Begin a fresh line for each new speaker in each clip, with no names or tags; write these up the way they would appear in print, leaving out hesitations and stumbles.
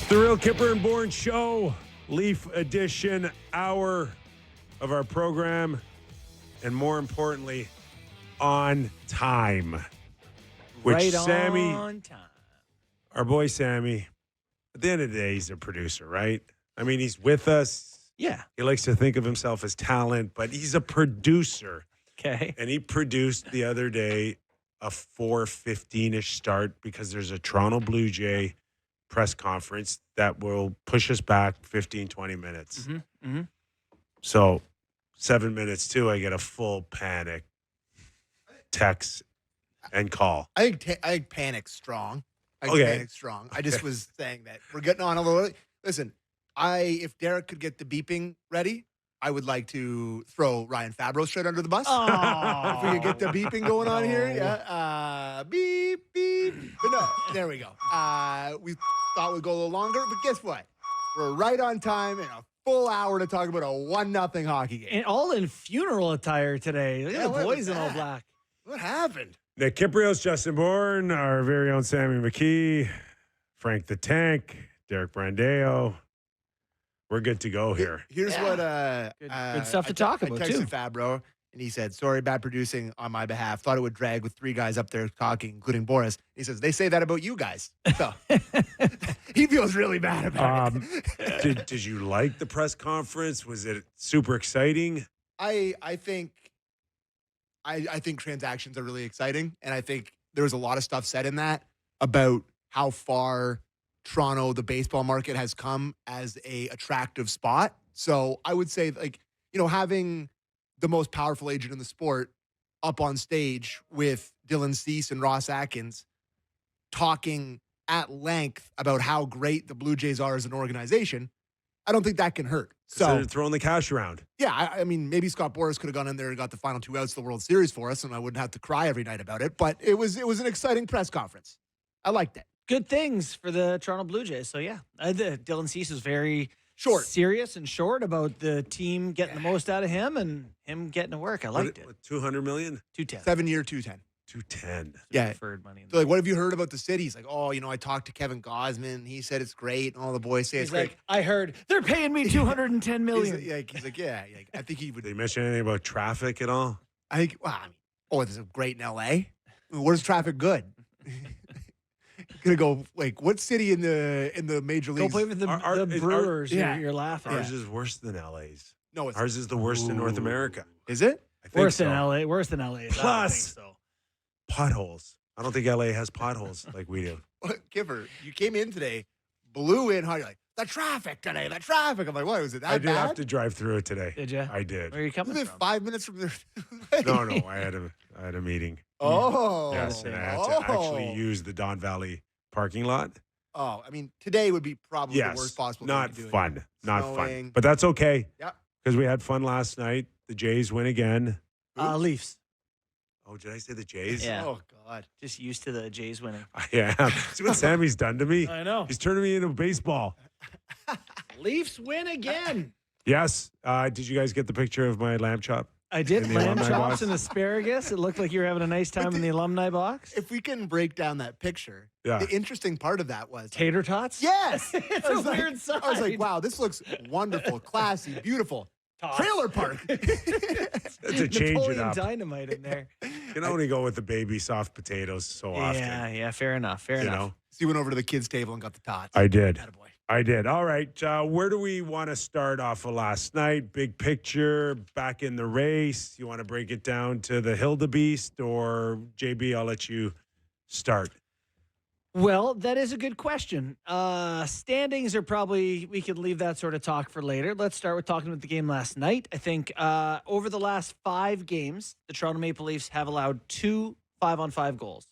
The real Kyper and Bourne show, Leaf edition, hour of our program, and more importantly, on time. Which
Right
Sammy,
on time.
our boy Sammy, at the end of the day, he's a producer, right? I mean, he's with us.
Yeah.
He likes to think of himself as talent, but he's a producer.
Okay.
And he produced the other day a 4:15-ish start because there's a Toronto Blue Jay press conference that will push us back 15, 20 minutes.
Mm-hmm. Mm-hmm.
So 7 minutes too, I get a full panic text and call.
I think panic's strong. Panic's strong. I just was saying that we're getting on a little early. Listen, if Derek could get the beeping ready, I would like to throw Ryan Fabro straight under the bus.
Oh.
If we could get the beeping going on here. Yeah. Beep, beep. But no, there we go. We thought we'd go a little longer, but guess what? We're right on time and a full hour to talk about a 1-0 hockey game.
And all in funeral attire today. Look at the
what
boys
was
in all
that?
black.
What happened?
Nick Kypreos, Justin Bourne, our very own Sammy McKee, Frank the Tank, Derek Brandeo. We're good to go here.
Here's what
Good stuff to talk about,
I texted
too.
Fabro, and he said, sorry, bad producing on my behalf. Thought it would drag with 3 guys up there talking, including Boris. He says, they say that about you guys. So he feels really bad about it.
Did you like the press conference? Was it super exciting?
I think transactions are really exciting, and I think there was a lot of stuff said in that about how far Toronto, the baseball market, has come as a attractive spot. So I would say, having the most powerful agent in the sport up on stage with Dylan Cease and Ross Atkins talking at length about how great the Blue Jays are as an organization, I don't think that can hurt. So
They're throwing the cash around.
yeah, I mean, maybe Scott Boras could have gone in there and got the final 2 outs of the World Series for us, and I wouldn't have to cry every night about it. But it was an exciting press conference. I liked it.
Good things for the Toronto Blue Jays. So, yeah, Dylan Cease was very
Short.
serious and short about the team getting the most out of him and him getting to work. I liked it.
What, $200 million?
210.
7-year, 210.
210.
Yeah.
Deferred money.
So, what have you heard about the city? He's like, I talked to Kevin Gosman. He said it's great, and all the boys say
He's
it's
like,
great.
I heard they're paying me $210 million.
He's like, yeah. I think he would.
Did they mention anything about traffic at all?
I think. Well, it's great in L.A. Where's traffic good? Gonna go what city in the major
Go
leagues?
play with the Brewers. You're laughing.
Ours is worse than LA's.
No, it's
Ours is the worst in North America.
Is it?
I think
Worse
so.
than LA. Worse than LA. I don't
Plus-
think so.
Potholes. I don't think LA has potholes like we do.
Kipper, you came in today, blew in hard. You're like, the traffic today, the traffic. I'm like, what was it that
I did
bad?
have to drive through it today.
Did you?
I did.
Where are you coming
Wasn't it
from?
5 minutes from there?
No, I had a meeting.
Oh.
Yes, and I had to actually use the Don Valley parking lot.
Oh, I mean, today would be probably
Yes,
the worst possible day
not
to do it.
fun, not fun.
Snowing.
But that's okay.
Yeah.
Because we had fun last night. The Jays win again.
Leafs.
Oh, did I say the Jays?
Yeah.
Oh, God.
Just used to the Jays winning.
I am. See what Sammy's done to me?
I know.
He's turning me into baseball.
Leafs win again.
Yes. Did you guys get the picture of my lamb chop?
I did
In the
lamb
alumni
chops
box?
and asparagus. It looked like you were having a nice time in the alumni box.
If we can break down that picture,
Yeah.
the interesting part of that was
Tater tots?
yes.
It's
I
a
was like-
weird side.
I was like, wow, this looks wonderful, classy, beautiful.
Tots.
Trailer park.
That's to change it
Napoleon
up.
Dynamite in there.
You can only go with the baby soft potatoes so often.
Yeah, fair enough. Fair
You
enough.
know?
So you went over to the kids' table and got the tots.
I did.
Attaboy.
I did. All right. Where do we want to start off of last night? Big picture, back in the race. You want to break it down to the Hildebeest, or JB, I'll let you start.
Well, that is a good question. Standings are probably, we could leave that sort of talk for later. Let's start with talking about the game last night. I think over the last 5 games, the Toronto Maple Leafs have allowed 2 5-on-5 goals.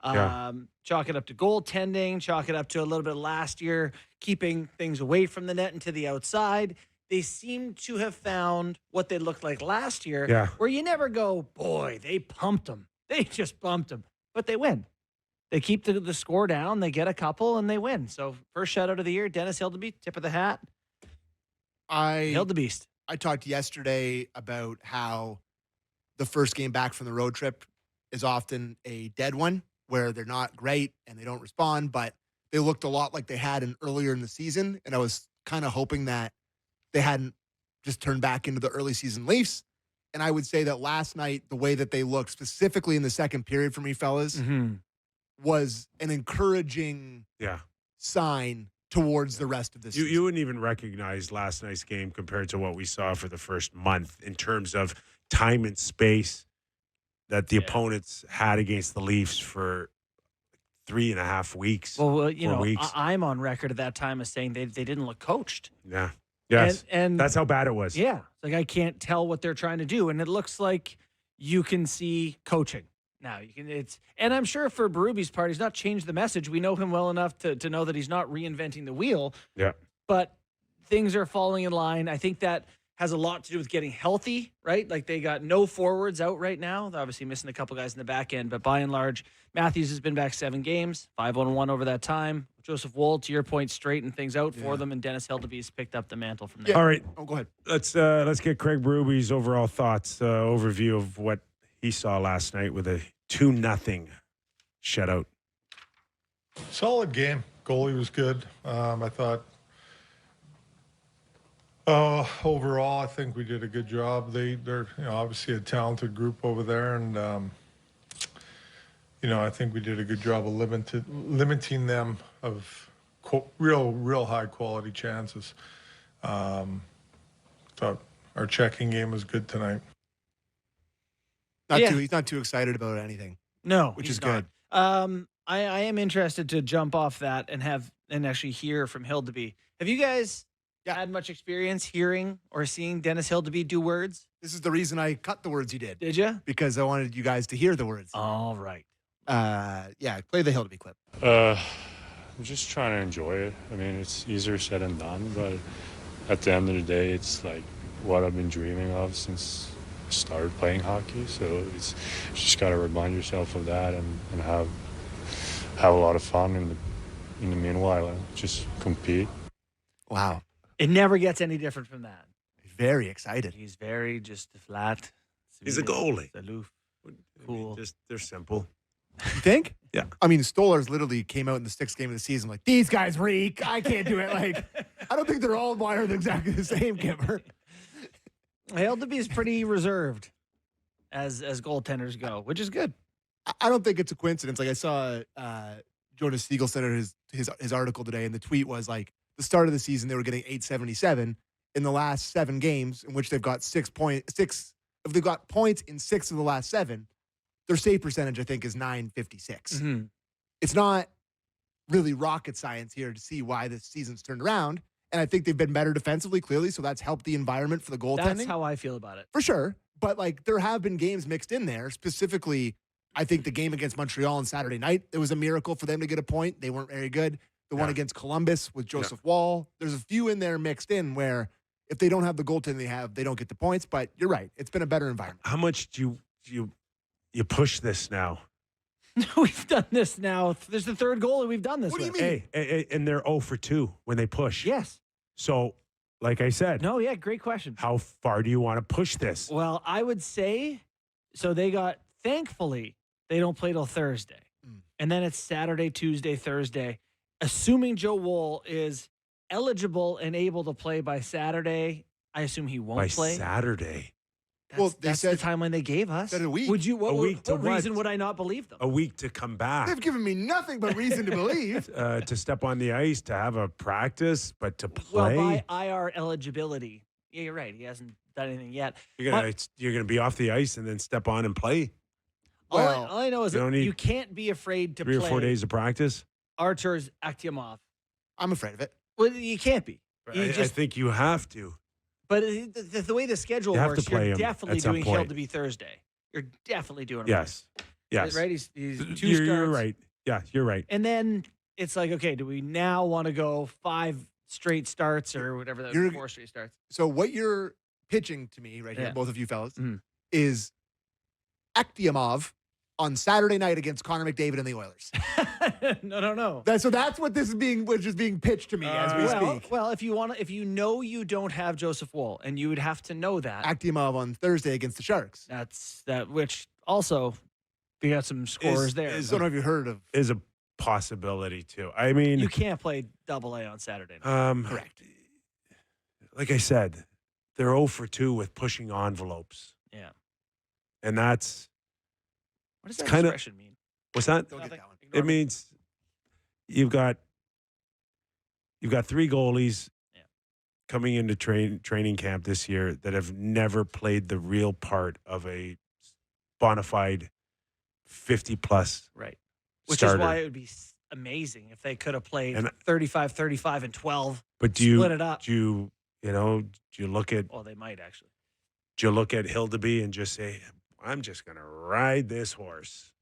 Yeah.
Chalk it up to goaltending, chalk it up to a little bit last year, keeping things away from the net and to the outside. They seem to have found what they looked like last year,
Yeah.
where you never go, boy, they pumped them. They just bumped them. But they win. They keep the score down, they get a couple, and they win. So first shutout of the year, Dennis Hildeby, tip of the hat. Hildebeest.
I talked yesterday about how the first game back from the road trip is often a dead one where they're not great and they don't respond, but they looked a lot like they had earlier in the season, and I was kind of hoping that they hadn't just turned back into the early season Leafs. And I would say that last night, the way that they looked, specifically in the second period for me, fellas, was an encouraging sign towards the rest of this season.
You wouldn't even recognize last night's game compared to what we saw for the first month in terms of time and space that the opponents had against the Leafs for 3.5 weeks.
Well,
4 weeks.
I'm on record at that time as saying they didn't look coached.
Yeah. Yes.
And
that's how bad it was.
Yeah. Like, I can't tell what they're trying to do. And it looks like you can see coaching. Now and I'm sure for Berube's part, he's not changed the message. We know him well enough to know that he's not reinventing the wheel.
Yeah.
But things are falling in line. I think that has a lot to do with getting healthy, right? Like, they got no forwards out right now. They're obviously missing a couple guys in the back end, but by and large, Matias has been back 7 games, 5-1 over that time. Joseph Woll, to your point, straightened things out for them, and Dennis Hildeby's picked up the mantle from there.
All right.
Oh, go ahead.
Let's get Craig Berube's overall thoughts, overview of what he saw last night with a 2-0 shutout.
Solid game. Goalie was good. I thought overall, I think we did a good job. They're obviously a talented group over there, and I think we did a good job of limiting them of real high quality chances. Thought our checking game was good tonight.
He's not too excited about anything.
No,
which is good.
I am interested to jump off that and actually hear from Hildeby. Have you guys had much experience hearing or seeing Dennis Hildeby do words?
This is the reason I cut the words he did.
Did you?
Because I wanted you guys to hear the words.
All right.
Play the Hildeby clip.
I'm just trying to enjoy it. I mean, it's easier said than done, but at the end of the day, it's like what I've been dreaming of since I started playing hockey. So it's just got to remind yourself of that and have a lot of fun in the meanwhile and just compete.
Wow.
It never gets any different from that.
Very excited.
He's very just flat.
He's a goalie.
Aloof.
Cool. They're simple.
You think?
Yeah.
I mean, Stolarz literally came out in the 6th game of the season like, these guys reek. I can't do it. Like, I don't think they're all wired exactly the same, Kyper.
Hildeby is pretty reserved as goaltenders go, which is good.
I don't think it's a coincidence. Like, I saw Jonas Siegel said in his article today, and the tweet was like, the start of the season, they were getting 877. In the last 7 games, in which they've got 6 points, if they've got points in 6 of the last 7, their save percentage, I think, is .956. It's not really rocket science here to see why this season's turned around. And I think they've been better defensively, clearly, so that's helped the environment for the goaltending.
That's how I feel about it.
For sure. But, like, there have been games mixed in there. Specifically, I think the game against Montreal on Saturday night, it was a miracle for them to get a point. They weren't very good. The one against Columbus with Joseph Woll. There's a few in there mixed in where if they don't have the goaltending they have, they don't get the points. But you're right. It's been a better environment.
How much do you push this now?
We've done this now. There's the 3rd goal that we've done this
What do you
with.
mean?
Hey, and they're 0 for 2 when they push.
Yes.
So, like I said,
No, yeah, great question.
how far do you want to push this?
Well, I would say, so thankfully, they don't play till Thursday. And then it's Saturday, Tuesday, Thursday. Assuming Joe Woll is eligible and able to play by Saturday, I assume he won't
By
play.
Saturday.
That's the timeline they gave us.
Said a week.
Would you? What,
A week to
what reason
what?
would I not believe them?
A week to come back.
They've given me nothing but reason to believe.
To step on the ice, to have a practice, but to play.
Well, by IR eligibility. Yeah, you're right. He hasn't done anything yet.
You're gonna be off the ice and then step on and play.
Well,
all I know is
you don't
that
need
you can't be afraid to
3
play
or 4 days of practice.
Artur's Akhtyamov.
I'm afraid of it.
Well, you can't be.
I think you have to.
But the way the schedule
You have to
works,
play
you're
him
definitely
at some
doing
point.
Hildeby Thursday. You're definitely doing it.
Yes. Yes.
Right? He's 2
You're
starts.
right. Yeah, you're right.
And then it's like, okay, do we now want to go 5 straight starts or whatever that
You're-
4 straight starts?
So what you're pitching to me right here,
Yeah.
both of you fellas,
Mhm.
is Akhtyamov on Saturday night against Connor McDavid and the Oilers.
No.
That's what this is which is being pitched to me as we speak.
Well, if you know you don't have Joseph Woll, and you would have to know that.
Akhtyamov on Thursday against the Sharks.
Which also, we got some scorers there.
I don't know if you heard of.
Is a possibility too. I mean,
You can't play AA on Saturday night.
Correct.
Like I said, they're 0 for 2 with pushing envelopes.
Yeah.
And that's
What does that
kinda-
expression mean?
what's that?
Don't
Nothing.
get that one.
Ignore
It
me.
means you've got 3 goalies
Yeah.
coming into training camp this year that have never played the real part of a bona fide 50-plus
Right. Which
starter.
is why it would be amazing if they could have played
And-
35, 35, and 12.
But do
split it up.
Do you look at
Oh, they might actually.
Hildeby and just say, I'm just going to ride this horse?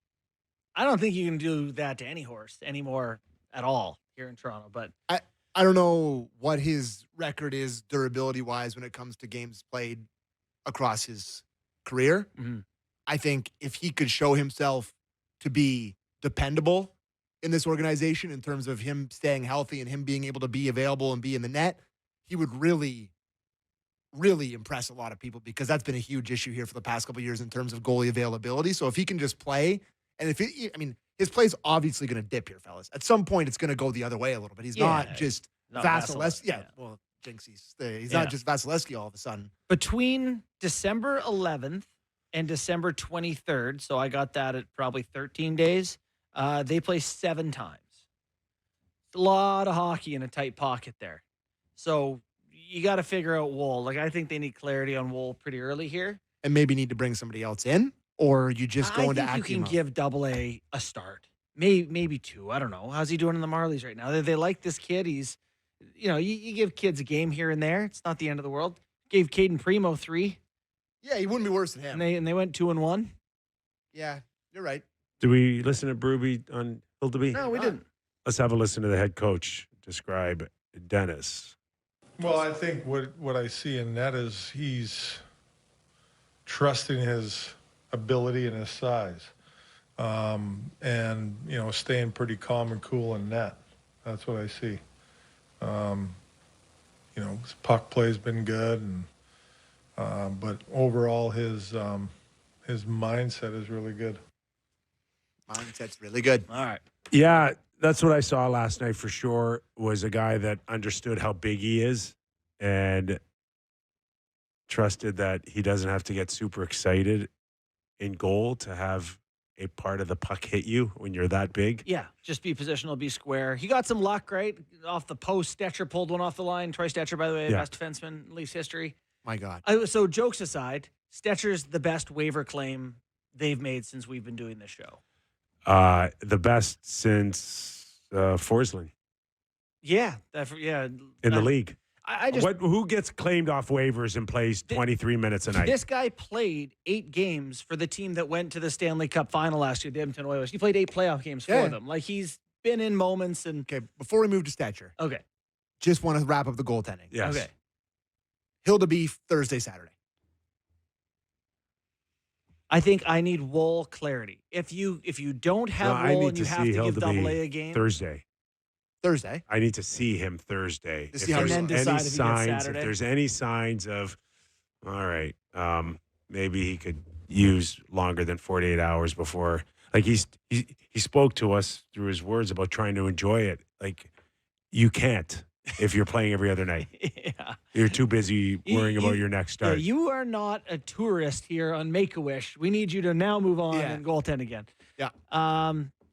I don't think you can do that to any horse anymore at all here in Toronto. But
I don't know what his record is durability wise when it comes to games played across his career.
Mhm.
I think if he could show himself to be dependable in this organization in terms of him staying healthy and him being able to be available and be in the net, he would really, really impress a lot of people because that's been a huge issue here for the past couple of years in terms of goalie availability. So if he can just play, and his play's obviously going to dip here, fellas. At some point, it's going to go the other way a little bit. He's not just
not
Vasilevsky.
Vasilevsky,
Yeah,
yeah.
well, Jinxie's. He's
Yeah.
not just Vasilevsky all of a sudden.
between December 11th and December 23rd, so I got that at probably 13 days, they play 7 times. A lot of hockey in a tight pocket there. So you got to figure out Wool. Like, I think they need clarity on Wool pretty early here.
And maybe need to bring somebody else in, or you just go into
I think you can
Akimov.
give AA a start. Maybe 2. I don't know. How's he doing in the Marlies right now? They like this kid. He's, you give kids a game here and there. It's not the end of the world. Gave Caden Primo 3,
Yeah, he wouldn't be worse than him.
and they went 2-1.
Yeah, you're right.
Do we listen to Brooby on Hildeby?
No, we
Ah.
didn't.
Let's have a listen to the head coach describe Dennis.
Well, I think what I see in net is he's trusting his ability and his size, and staying pretty calm and cool in net. That's what I see. His puck play's been good, and but overall his mindset is really good.
Mindset's really good.
All right.
Yeah, that's what I saw last night for sure, was a guy that understood how big he is and trusted that he doesn't have to get super excited in goal to have a part of the puck hit you when you're that big.
Yeah, just be positional, be square. He got some luck, right? Off the post, Stetcher pulled one off the line. Troy Stetcher, by the way,
Yeah.
best defenseman in Leafs history.
My God.
So jokes aside, Stetcher's the best waiver claim they've made since we've been doing this show.
The best since Forsling
Yeah,
in the league.
I just
Who gets claimed off waivers and plays 23 minutes a night?
this guy played 8 games for the team that went to the Stanley Cup final last year, the Edmonton Oilers. He played 8 playoff games
Yeah.
for them. Like, he's been in moments and
Okay, before we move to Stature,
okay.
just want to wrap up the goaltending.
Yes.
Okay.
Hildeby Thursday, Saturday.
I think I need Wool clarity. If you don't have
I
Wool
need
and you
to
have
see
to give
Hildeby
AA a game,
Thursday.
Thursday.
I need to see him Thursday.
To see how
there's
he's-
And then decide
any
if he gets
signs, if
Saturday.
there's any signs of, all right, maybe he could use longer than 48 hours before. Like he spoke to us through his words about trying to enjoy it. Like you can't if you're playing every other night.
yeah.
You're too busy worrying about your next
Yeah,
start.
you are not a tourist here on Make-A-Wish. We need you to now move on
Yeah.
and goaltend again.
Yeah.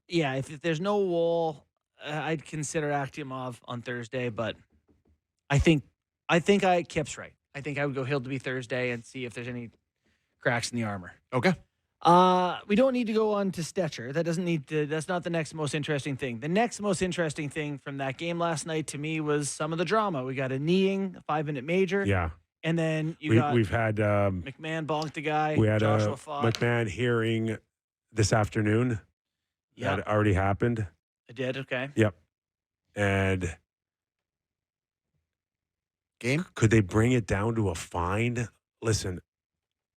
Yeah, if there's no Wool, I'd consider Akimov on Thursday, but I think Kip's right. I think I would go Hildeby Thursday and see if there's any cracks in the armor.
Okay.
We don't need to go on to Stetcher. That's not the next most interesting thing. The next most interesting thing from that game last night to me was some of the drama. We got a kneeing, a 5-minute major.
Yeah.
And then
We've had
McMann bonked the guy.
we had
Joshua
a
fought.
McMahon hearing this afternoon.
Yeah,
That already happened.
I did. Okay.
Yep. And
Game.
could they bring it down to a fine? Listen,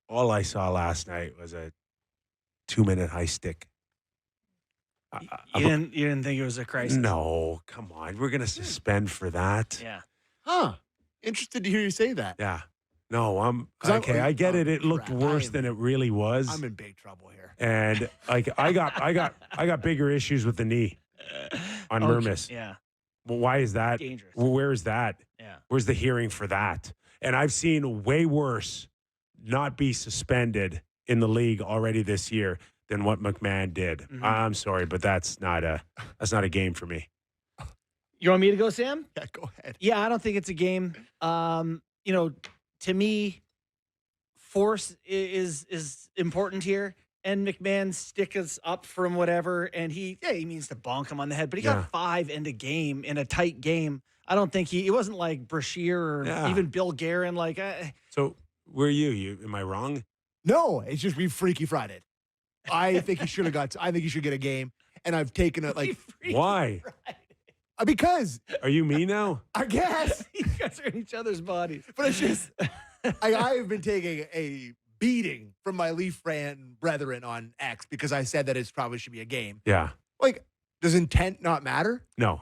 all I saw last night was a 2-minute high stick.
You didn't think it was a crisis?
No, come on. We're going to suspend for that.
Yeah.
Huh. Interested to hear you say that.
Yeah. No, I'm
'Cause I'm-
okay. I get it. It looked
crap.
worse than it really was.
I'm in big trouble here.
And like I got bigger issues with the knee. on
Okay,
Mermis.
Yeah,
Well, why is that?
dangerous.
Where is that?
Yeah.
Where's the hearing for that? And I've seen way worse not be suspended in the league already this year than what McMahon did.
Mhm.
I'm sorry, but that's not a game for me.
You want me to go, Sam?
Yeah, go ahead.
Yeah, I don't think it's a game. To me, force is important here. And McMahon's stick is up from whatever, and he means to bonk him on the head, but he
Yeah.
got 5 in a game, in a tight game. I don't think it wasn't like Brashear or
Yeah.
even Bill Guerin. Like,
So where are you? Am I wrong?
No, it's just we Freaky Friday. I think he should have got. I think he should get a game. And I've taken it like
Why?
because
Are you me now?
I guess.
you guys are in each other's bodies.
But it's just I've been taking a beating from my Leaf fan brethren on X because I said that it probably should be a game.
Yeah.
Like, does intent not matter?
No.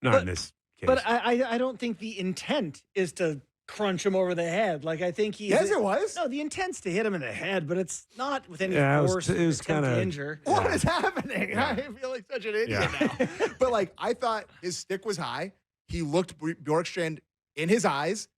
Not
But-
in this case.
But I don't think the intent is to crunch him over the head. Like, I think he's...
Yes, it was.
No, the intent's to hit him in the head, but it's not with any
Yeah, it was-
force.
it was
attempt to
kinda-
injure.
What
Yeah.
is happening?
Yeah.
I feel like such an idiot
Yeah.
now. But like, I thought his stick was high. He looked Bjorkstrand in his eyes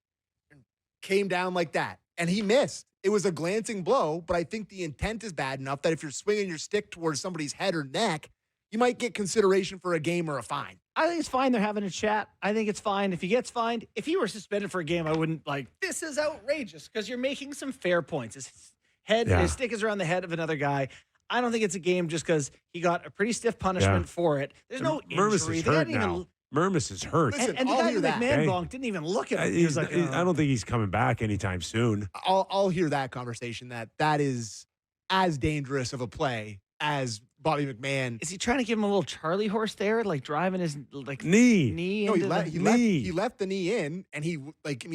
and came down like that. And he missed. It was a glancing blow, but I think the intent is bad enough that if you're swinging your stick towards somebody's head or neck, you might get consideration for a game or a fine.
I think it's fine. They're having a chat. I think it's fine. If he gets fined, if he were suspended for a game, I wouldn't this is outrageous because you're making some fair points. His stick is around the head of another guy. I don't think it's a game just because he got a pretty stiff punishment for it. There's no
Mermis
injury.
is
They
hurt
hadn't even-
now. Mermis is hurt.
Listen,
and the
I'll
guy
hear
who
that.
McMahon
Okay.
bonked didn't even look at him. He
He's
was like,
I don't think he's coming back anytime soon.
I'll hear that conversation. That is as dangerous of a play as Bobby McMahon.
Is he trying to give him a little Charlie horse there, like driving his
Knee.
No,
into
he left the knee in, and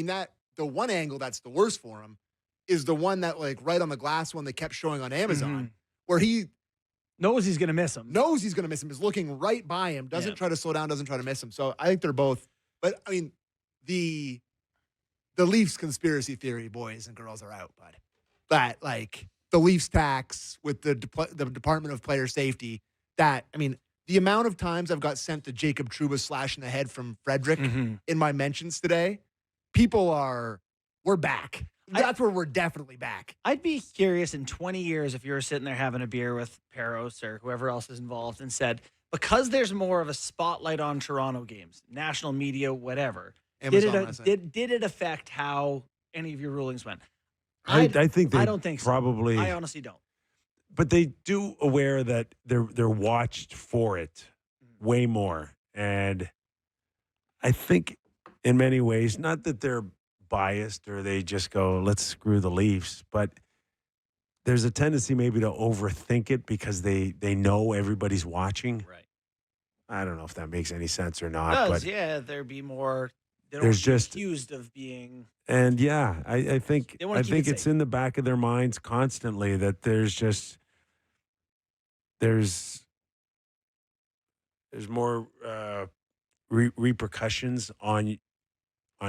that the one angle that's the worst for him is the one that like right on the glass one they kept showing on Amazon, where he
knows he's going to miss him.
knows he's going to miss him, is looking right by him, doesn't try to slow down, doesn't try to miss him. So I think they're both. But I mean, the Leafs conspiracy theory boys and girls are out, bud. That like the Leafs tax with the Department of Player Safety. That I mean, the amount of times I've got sent the Jacob Trouba slash in the head from Frederick in my mentions today, we're back. That's where we're definitely back.
I'd be curious in 20 years if you were sitting there having a beer with Kypreos or whoever else is involved and said, because there's more of a spotlight on Toronto games, national media, whatever,
Amazon
did it affect how any of your rulings went?
I think they
I don't think so.
probably.
I honestly don't.
But they do aware that they're watched for it way more. And I think in many ways, not that they're biased or they just go, let's screw the Leafs, but there's a tendency maybe to overthink it because they know everybody's watching.
Right.
I don't know if that makes any sense or not. But
there'd be more. They don't
There's
want to be
just-
accused of being.
And yeah, I think
They wanna keep it
it's
safe.
in the back of their minds constantly that there's more repercussions on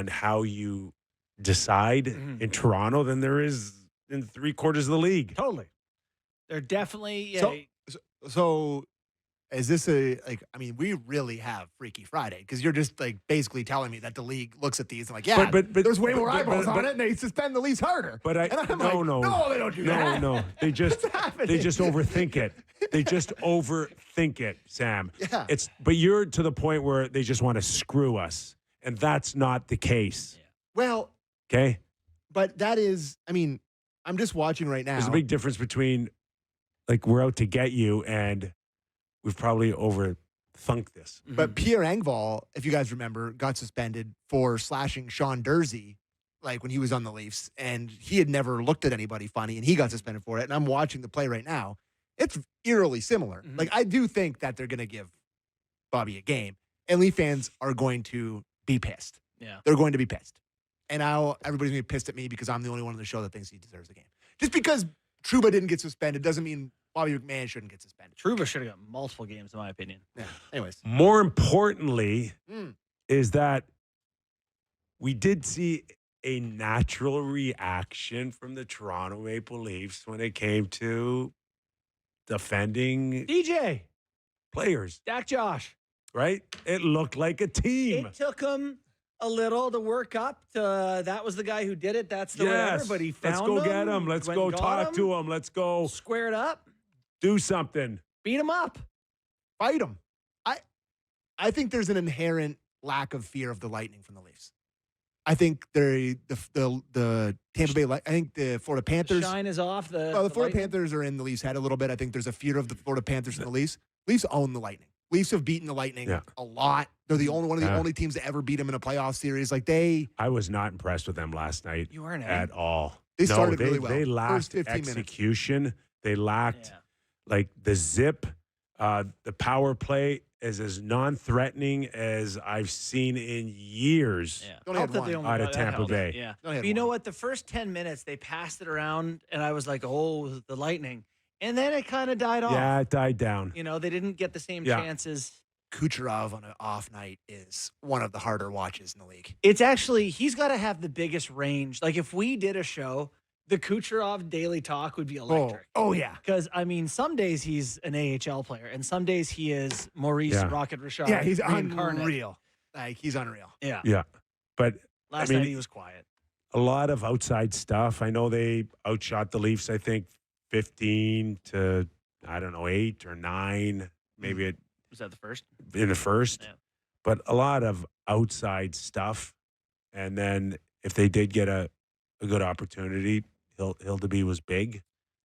how you decide in Toronto than there is in 3/4 of the league.
Totally. They're definitely.
So is this we really have Freaky Friday because you're just like basically telling me that the league looks at these and like, yeah,
But
there's way more
but-
eyeballs
but-
on it and they suspend the Leafs harder.
But
and I'm like, no, they don't do that.
No, they just
What's happening?
they just overthink it. They just overthink it, Sam.
Yeah.
But you're to the point where they just want to screw us, and that's not the case.
Well,
Okay,
but that is, I'm just watching right now.
there's a big difference between like we're out to get you and we've probably overthunk this.
But Pierre Engvall, if you guys remember, got suspended for slashing Sean Dursey, like when he was on the Leafs, and he had never looked at anybody funny, and he got suspended for it. And I'm watching the play right now. It's eerily similar. Like, I do think that they're going to give Bobby a game, and Leaf fans are going to be pissed.
Yeah.
They're going to be pissed. And now everybody's going to be pissed at me because I'm the only one on the show that thinks he deserves a game. Just because Trouba didn't get suspended doesn't mean Bobby McMann shouldn't get suspended.
Trouba should have got multiple games, in my opinion.
Yeah. Anyways.
More importantly, is that we did see a natural reaction from the Toronto Maple Leafs when it came to defending
DJ.
players,
Dak Josh.
right? It looked like a team.
It took him a little to work up to that was the guy who did it. That's the whatever, but he found
Let's go get him. Let's
went
go
and got
talk to him. Let's go
squared up,
do something.
beat him up.
Fight him. I think there's an inherent lack of fear of the Lightning from the Leafs. I think the Tampa Bay I think the Florida Panthers.
Shine is off. The
Florida
Lightning.
Panthers are in the Leafs' head a little bit. I think there's a fear of the Florida Panthers and the Leafs. Leafs own the Lightning. Leafs have beaten the Lightning a lot. They're the only one of the only teams to ever beat them in a playoff series. Like
I was not impressed with them last night.
You weren't
at all.
They started really well.
They
First
lacked
15 minutes.
execution. They lacked like the zip. The power play is as non-threatening as I've seen in years.
Yeah.
Only had
Helped that
one.
they only
Out of
got- that
Tampa
helped.
Bay.
Yeah.
Only had
But you know
one.
what? The first 10 minutes, they passed it around, and I was like, oh, the Lightning. And then it kind of died off.
Yeah, it died down.
You know, they didn't get the same
Yeah.
chances.
Kucherov on an off night is one of the harder watches in the league.
It's actually, he's got to have the biggest range. Like, if we did a show, the Kucherov Daily Talk would be electric.
Oh yeah.
Because, I mean, some days he's an AHL player, and some days he is Maurice
Yeah.
Rocket Richard.
Yeah, he's
reincarnate.
unreal. Like he's unreal.
Yeah.
Yeah, but
Last
mean,
night he was quiet.
a lot of outside stuff. I know they outshot the Leafs. I think 15 to 8 or 9, maybe it
Was that the first?
in the first.
Yeah.
But a lot of outside stuff. And then if they did get a good opportunity, Hildeby was big,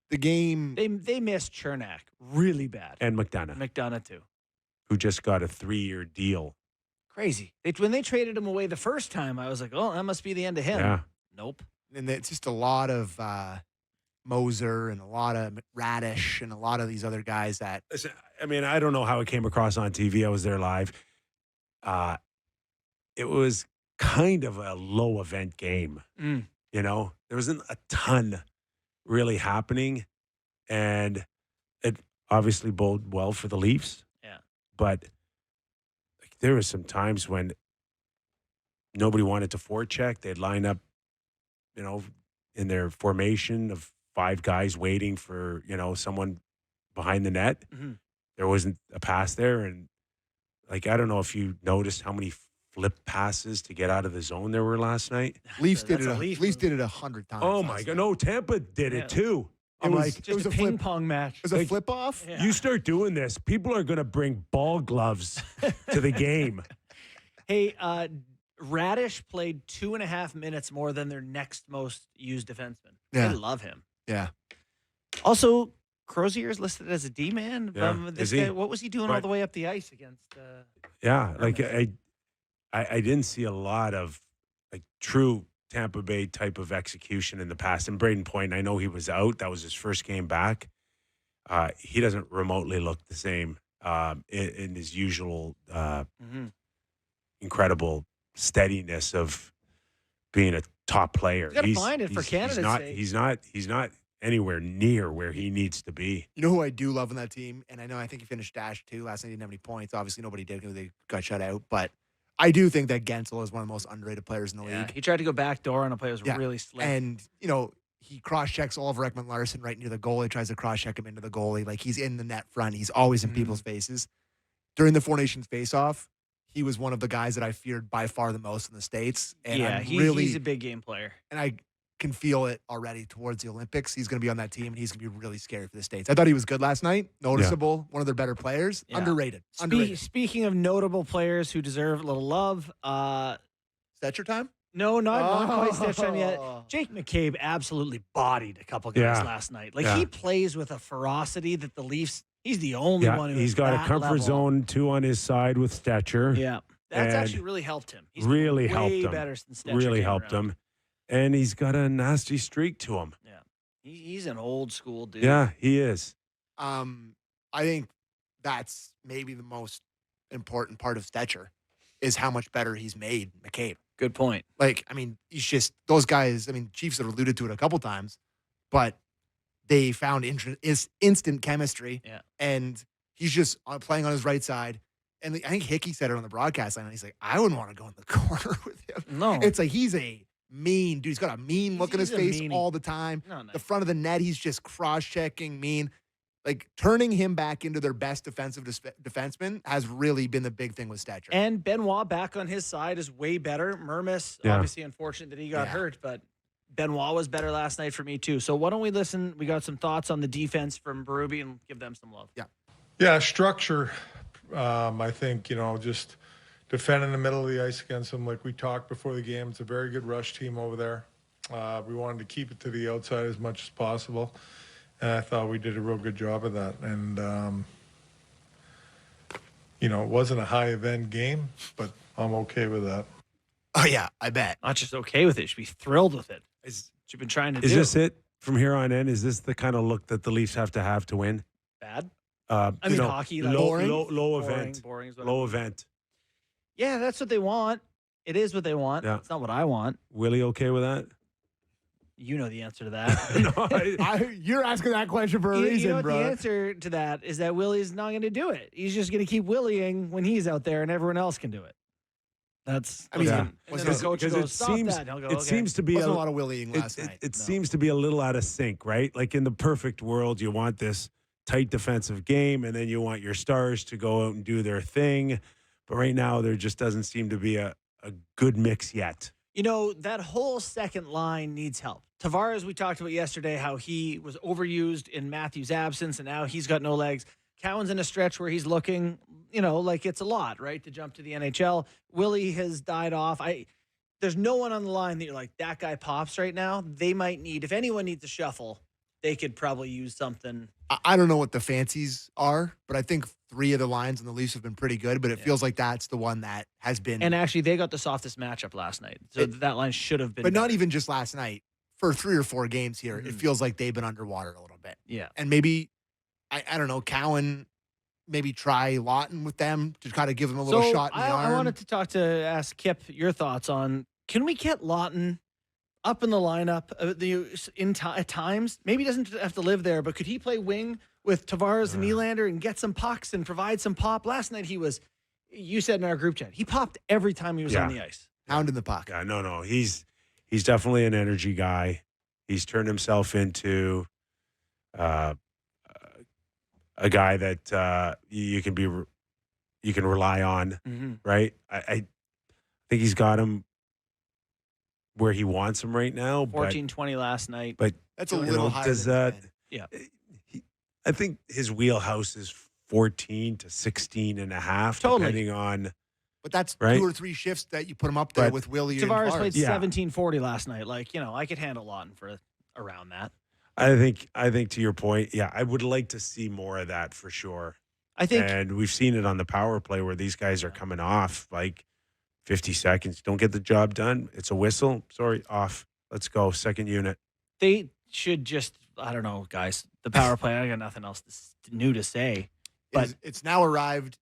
The game.
They missed Chernak really bad.
and McDonough,
McDonough, too.
who just got a 3-year deal.
Crazy. When they traded him away the first time, I was like, oh, that must be the end of him.
Yeah.
Nope.
And it's just a lot of Moser and a lot of Radish and a lot of these other guys that
Listen, I mean, I don't know how it came across on TV. I was there live. It was kind of a low event game.
Mm.
You know, there wasn't a ton really happening, and it obviously boded well for the Leafs.
Yeah.
But like, there was some times when nobody wanted to forecheck. They'd line up, you know, in their formation of 5 guys waiting for, you know, someone behind the net.
Mhm.
There wasn't a pass there, and like I don't know if you noticed how many flip passes to get out of the zone there were last night.
Leafs did
That's
it.
a Leaf
Leafs
move.
did it 100 times.
Oh
last
my
night.
God! No, Tampa did
Yeah.
it too.
It
I'm
was-
like,
it
Just
was
a
a
ping
flip.
pong match.
It was a
Like-
flip off.
Yeah.
you start doing this, people are going to bring ball gloves to the game.
Hey, Radish played 2.5 minutes more than their next most used defenseman.
Yeah.
I love him.
Yeah.
Also, Crozier's listed as a D-man.
Yeah.
This
Is he?
guy, what was he doing all
But-
the way up the ice against?
Yeah, like
Permanent.
I didn't see a lot of like true Tampa Bay type of execution in the past. And Braden Point, I know he was out. That was his first game back. He doesn't remotely look the same in his usual incredible steadiness of being a top player.
You gotta find it for Canada's sake.
He's not anywhere near where he needs to be.
You know who I do love on that team, and I think he finished dash too. Last night he didn't have any points. Obviously nobody did because they got shut out. But I do think that Gensel is one of the most underrated players in the
Yeah,
league.
he tried to go back door on a play. It was
Yeah.
really slick.
And, you know, he cross-checks Oliver Ekman-Larsson right near the goalie, tries to cross-check him into the goalie. Like, he's in the net front. He's always in people's faces. During the Four Nations face-off, he was one of the guys that I feared by far the most in the States. And
yeah,
I'm
he's a big game player.
and I can feel it already towards the Olympics. He's going to be on that team, and he's going to be really scary for the States. I thought he was good last night. Noticeable. One of their better players.
Yeah.
Underrated. Underrated.
Speaking of notable players who deserve a little love,
Is that your time?
no, not quite stitched time yet.
Oh.
Jake McCabe absolutely bodied a couple guys
Yeah.
last night. Like
Yeah.
he plays with a ferocity that the Leafs. He's the only
Yeah,
one who
he's
is
got a
that
comfort
level.
zone 2 on his side with Stetcher.
Yeah, that's
And
actually really helped him. He's
really
way
helped him.
better since Stetcher
Really
came
helped
around.
him. And he's got a nasty streak to him.
Yeah, he's an old school dude.
Yeah, he is.
I think that's maybe the most important part of Stetcher is how much better he's made McCabe.
Good point.
Like, I mean, he's just those guys. I mean, Chiefs have alluded to it a couple times, but they found instant chemistry.
Yeah.
And he's just playing on his right side. And I think Hickey said it on the broadcast line. He's like, I wouldn't want to go in the corner with him.
No,
It's like he's a mean dude. He's got a mean look in his
He's a
face
meanie.
all the time.
no, no.
The front of the net, he's just cross-checking, mean. like turning him back into their best defensive defenseman has really been the big thing with Stetcher.
And Benoit back on his side is way better. Murmis, obviously unfortunate that he got hurt, but Benoit was better last night for me too. So why don't we listen? We got some thoughts on the defense from Berube and give them some love.
Yeah, structure. I think, just defend in the middle of the ice against them like we talked before the game. It's a very good rush team over there. We wanted to keep it to the outside as much as possible. And I thought we did a real good job of that. And, it wasn't a high event game, but I'm okay with that.
Oh, yeah, I bet.
Not just okay with it. You should be thrilled with it. What you've been trying to do.
Is this it from here on in? Is this the kind of look that the Leafs have to win?
Bad?
low
Hockey. Like,
boring event. Low event.
Yeah, that's what they want. It is what they want.
Yeah.
It's not what I want.
Willie okay with that?
You know the answer to that.
You're asking that question for a reason,
you know what
bro.
the answer to that is that Willie's not going to do it. He's just going to keep Willieing when he's out there and everyone else can do it. That's,
I mean,
and then the coach
because
goes,
it
stop
seems
that. And he'll go,
it
okay.
seems to be
Wasn't a lot of willying last night.
It seems to be a little out of sync, right? Like in the perfect world, you want this tight defensive game, and then you want your stars to go out and do their thing. But right now, there just doesn't seem to be a good mix yet.
That whole second line needs help. Tavares, we talked about yesterday how he was overused in Matthews' absence, and now he's got no legs. Cowan's in a stretch where he's looking, like it's a lot, right, to jump to the NHL. Willie has died off. There's no one on the line that you're like, that guy pops right now. They might need, if anyone needs a shuffle, they could probably use something.
I don't know what the fancies are, but I think 3 of the lines on the Leafs have been pretty good, but it feels like that's the one that has been.
And actually, they got the softest matchup last night. So that line should have been.
But not
better.
even just last night. For 3 or 4 games here, it feels like they've been underwater a little bit.
Yeah.
And maybe, I don't know, Cowan, maybe try Lawton with them to kind of give them a little shot in the arm.
I wanted to ask Kip your thoughts on, can we get Lawton up in the lineup at times? Maybe he doesn't have to live there, but could he play wing with Tavares and Nylander and get some pucks and provide some pop? Last night you said in our group chat, he popped every time he was on the ice.
Hounding the puck.
Yeah, no. He's definitely an energy guy. He's turned himself into a guy that you can rely on, right? I think he's got him where he wants him right now.
14-20 last night.
But
That's a little higher than
Yeah.
I think his wheelhouse is 14 to 16 and a half, depending on.
But that's
right?
2 or 3 shifts that you put him up there with Willie and
Tavares
Tavares.
played 17-40 last night. I could handle Lawton for around that.
I think to your point, I would like to see more of that for sure. And we've seen it on the power play where these guys are coming off like 50 seconds. Don't get the job done. It's a whistle. Sorry, off. Let's go. Second unit.
They should just, I don't know, guys. The power play, I got nothing else new to say. But
It's now arrived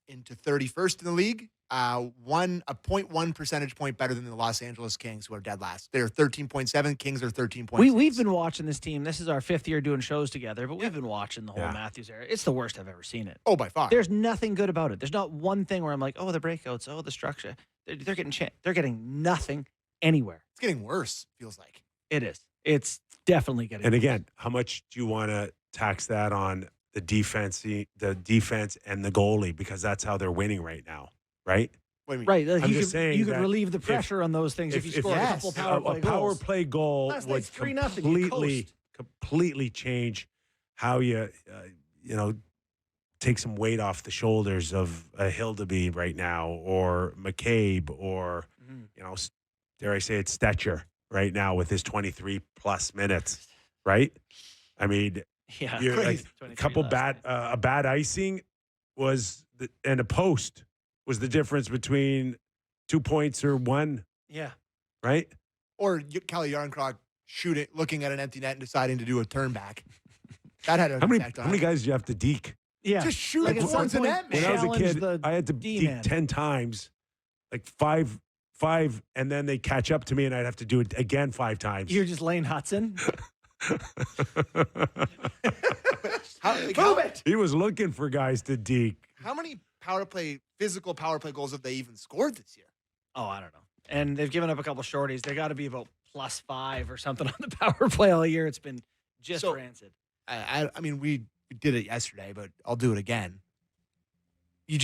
into 31st in the league. A 0.1 percentage point better than the Los Angeles Kings, who are dead last. They're 13.7. Kings are 13.6.
We've been watching this team. This is our 5th year doing shows together, but we've been watching the whole Matthews era. It's the worst I've ever seen it.
Oh, by far.
There's nothing good about it. There's not one thing where I'm like, oh, the breakouts, oh, the structure. They're getting nothing anywhere.
It's getting worse, feels like.
It is. It's definitely getting
And
worse.
again, how much do you want to tax that on the defense and the goalie, because that's how they're winning right now, right?
What do you mean?
Right.
I'm just saying
you could
that
relieve the pressure on those things if you score a couple
a power play goal
Last
would
night's 3-0, you
completely change how you take some weight off the shoulders of a Hildeby right now, or McCabe, or dare I say it, Stetcher right now with his 23 plus minutes, right? I mean, you're like a couple bad icing and a post was the difference between 2 points or 1.
Yeah.
Right?
Or Kelly Yarncroc looking at an empty net and deciding to do a turn back. That had an effect on
How many guys do you have to deke?
Yeah.
Just shoot
Like
it
at some
towards the
point,
net,
When
man.
I was a
challenge
kid,
the
I had to
D-man.
deke 10 times, like five, and then they catch up to me and I'd have to do it again 5 times.
You're just Lane Hudson.
Move it!
He was looking for guys to deke.
How many physical power play goals have they even scored this year?
Oh, I don't know. And they've given up a couple shorties. They got to be about +5 or something on the power play all year. It's been just rancid.
I mean, we we did it yesterday, but I'll do it again. You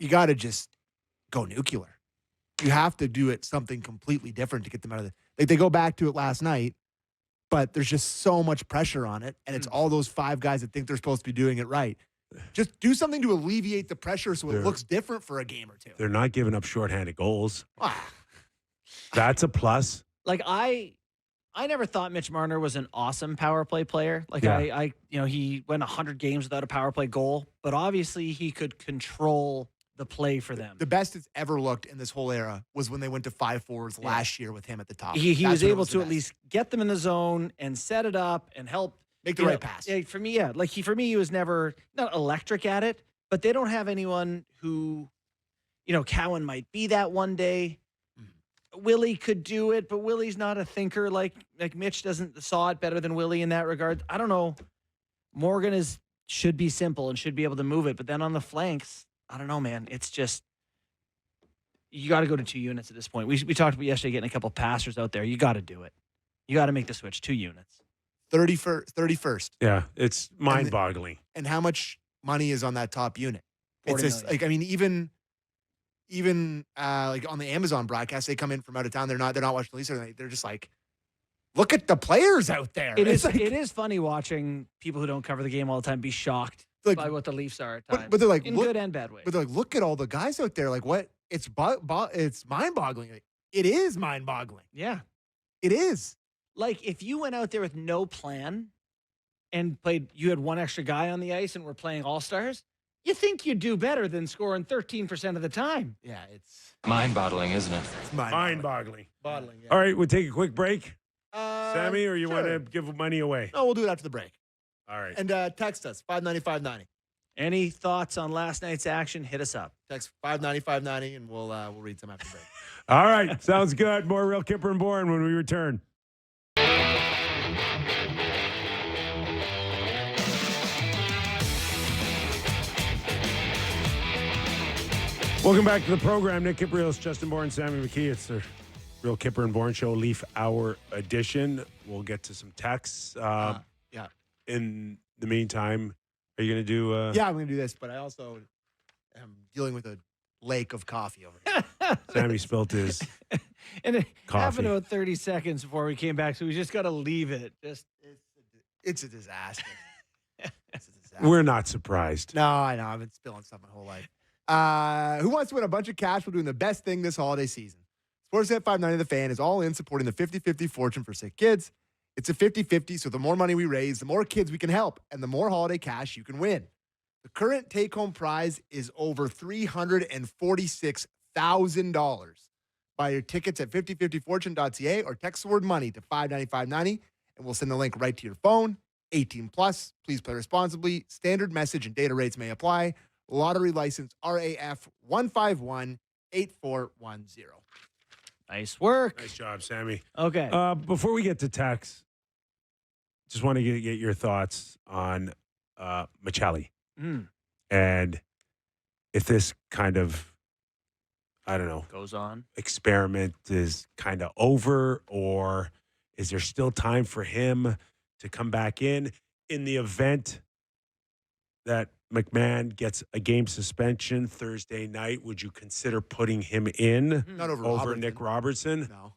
got to just go nuclear. You have to do it something completely different to get them out of the. Like they go back to it last night, but there's just so much pressure on it, and it's all those 5 guys that think they're supposed to be doing it right. Just do something to alleviate the pressure so it looks different for a game or two.
They're not giving up shorthanded goals.
Ah.
That's a plus.
Like I never thought Mitch Marner was an awesome power play player. Like I he went 100 games without a power play goal, but obviously he could control the play for them.
The best it's ever looked in this whole era was when they went to 5 forwards last year with him at the top.
He was able to at least get them in the zone and set it up and help
make the right pass.
Yeah, for me, he was never not electric at it, but they don't have anyone who, Cowan might be that one day. Willie could do it, but Willie's not a thinker like Mitch saw it better than Willie in that regard. I don't know. Morgan should be simple and should be able to move it, but then on the flanks, I don't know, man. It's just you got to go to 2 units at this point. We talked about yesterday getting a couple passers out there. You got to do it. You got to make the switch. 2 units.
31st.
Yeah, it's mind-boggling.
And how much money is on that top unit? It's
40
just
million.
like, I mean, even like on the Amazon broadcast, they come in from out of town. They're not watching the Leafs. They're just like, look at the players out there.
It is funny watching people who don't cover the game all the time be shocked by what the Leafs are at times.
But they're like,
in good and bad ways.
But they're like, look at all the guys out there. Like, what? It's mind-boggling. Like, it is mind-boggling.
Yeah.
It is.
Like, if you went out there with no plan and you had one extra guy on the ice and were playing all-stars, you think you'd do better than scoring 13% of the time.
Yeah, it's
mind-boggling, isn't it?
It's
Mind-boggling.
Boggling, yeah.
All right, we'll take a quick break. Sammy, or you
sure.
want to give money away?
No, we'll do it after the break.
All right.
And text us, 590-590.
Any thoughts on last night's action? Hit us up.
Text 590-590, and we'll read some after the break.
All right, sounds good. More Real Kyper and Bourne when we return. Welcome back to the program. Nick Kypreos, Justin Bourne, Sammy McKee. It's the Real Kyper and Bourne Show Leaf Hour edition. We'll get to some texts.
Yeah.
In the meantime, are you going to do...
Yeah, I'm going to do this, but I also am dealing with a lake of coffee over here.
Sammy spilt his
And it
coffee.
happened about 30 seconds before we came back, so we just got to leave it.
It's a disaster. It's a disaster.
We're not surprised.
No, I know. I've been spilling stuff my whole life. Who wants to win a bunch of cash while doing the best thing this holiday season? Sportsnet 590 The Fan is all in supporting the 50-50 Fortune for Sick Kids. It's a 50-50, so the more money we raise, the more kids we can help, and the more holiday cash you can win. The current take-home prize is over $346,000. Buy your tickets at 5050fortune.ca or text the word money to 59590, and we'll send the link right to your phone. 18 plus. Please play responsibly. Standard message and data rates may apply. Lottery license RAF 1518410.
Nice work.
Nice job, Sammy.
Okay.
Before we get to text, just want to get your thoughts on Maccelli. And if this kind of, I don't know,
Goes on.
experiment is kind of over, or is there still time for him to come back in the event that McMann gets a game suspension Thursday night? Would you consider putting him in
Not over Robertson.
Nick Robertson?
No.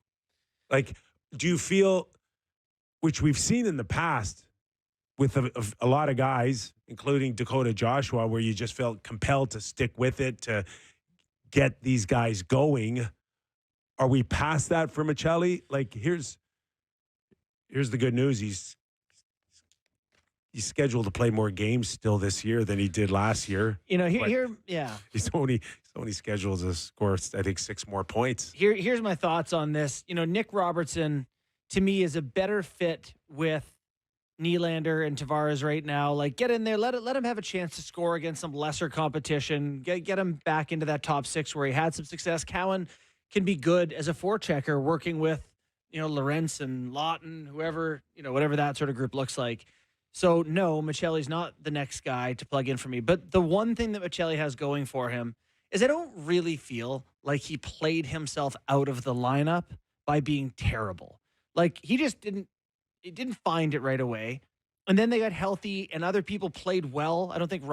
Like, do you feel, which we've seen in the past with a lot of guys, including Dakota Joshua, where you just felt compelled to stick with it to get these guys going? Are we past that for Maccelli? Like, here's the good news. He's scheduled to play more games still this year than he did last year.
You know,
But
yeah.
He's only scheduled to score, I think, 6 more points.
Here's my thoughts on this. You know, Nick Robertson, to me, is a better fit with Nylander and Tavares right now. Like, get in there, let him have a chance to score against some lesser competition. Get him back into that top 6 where he had some success. Cowan can be good as a forechecker, working with, Lorentz and Lawton, whoever, whatever that sort of group looks like. So, no, Maccelli's not the next guy to plug in for me. But the one thing that Maccelli has going for him is I don't really feel like he played himself out of the lineup by being terrible. Like, he just didn't find it right away. And then they got healthy, and other people played well. I don't think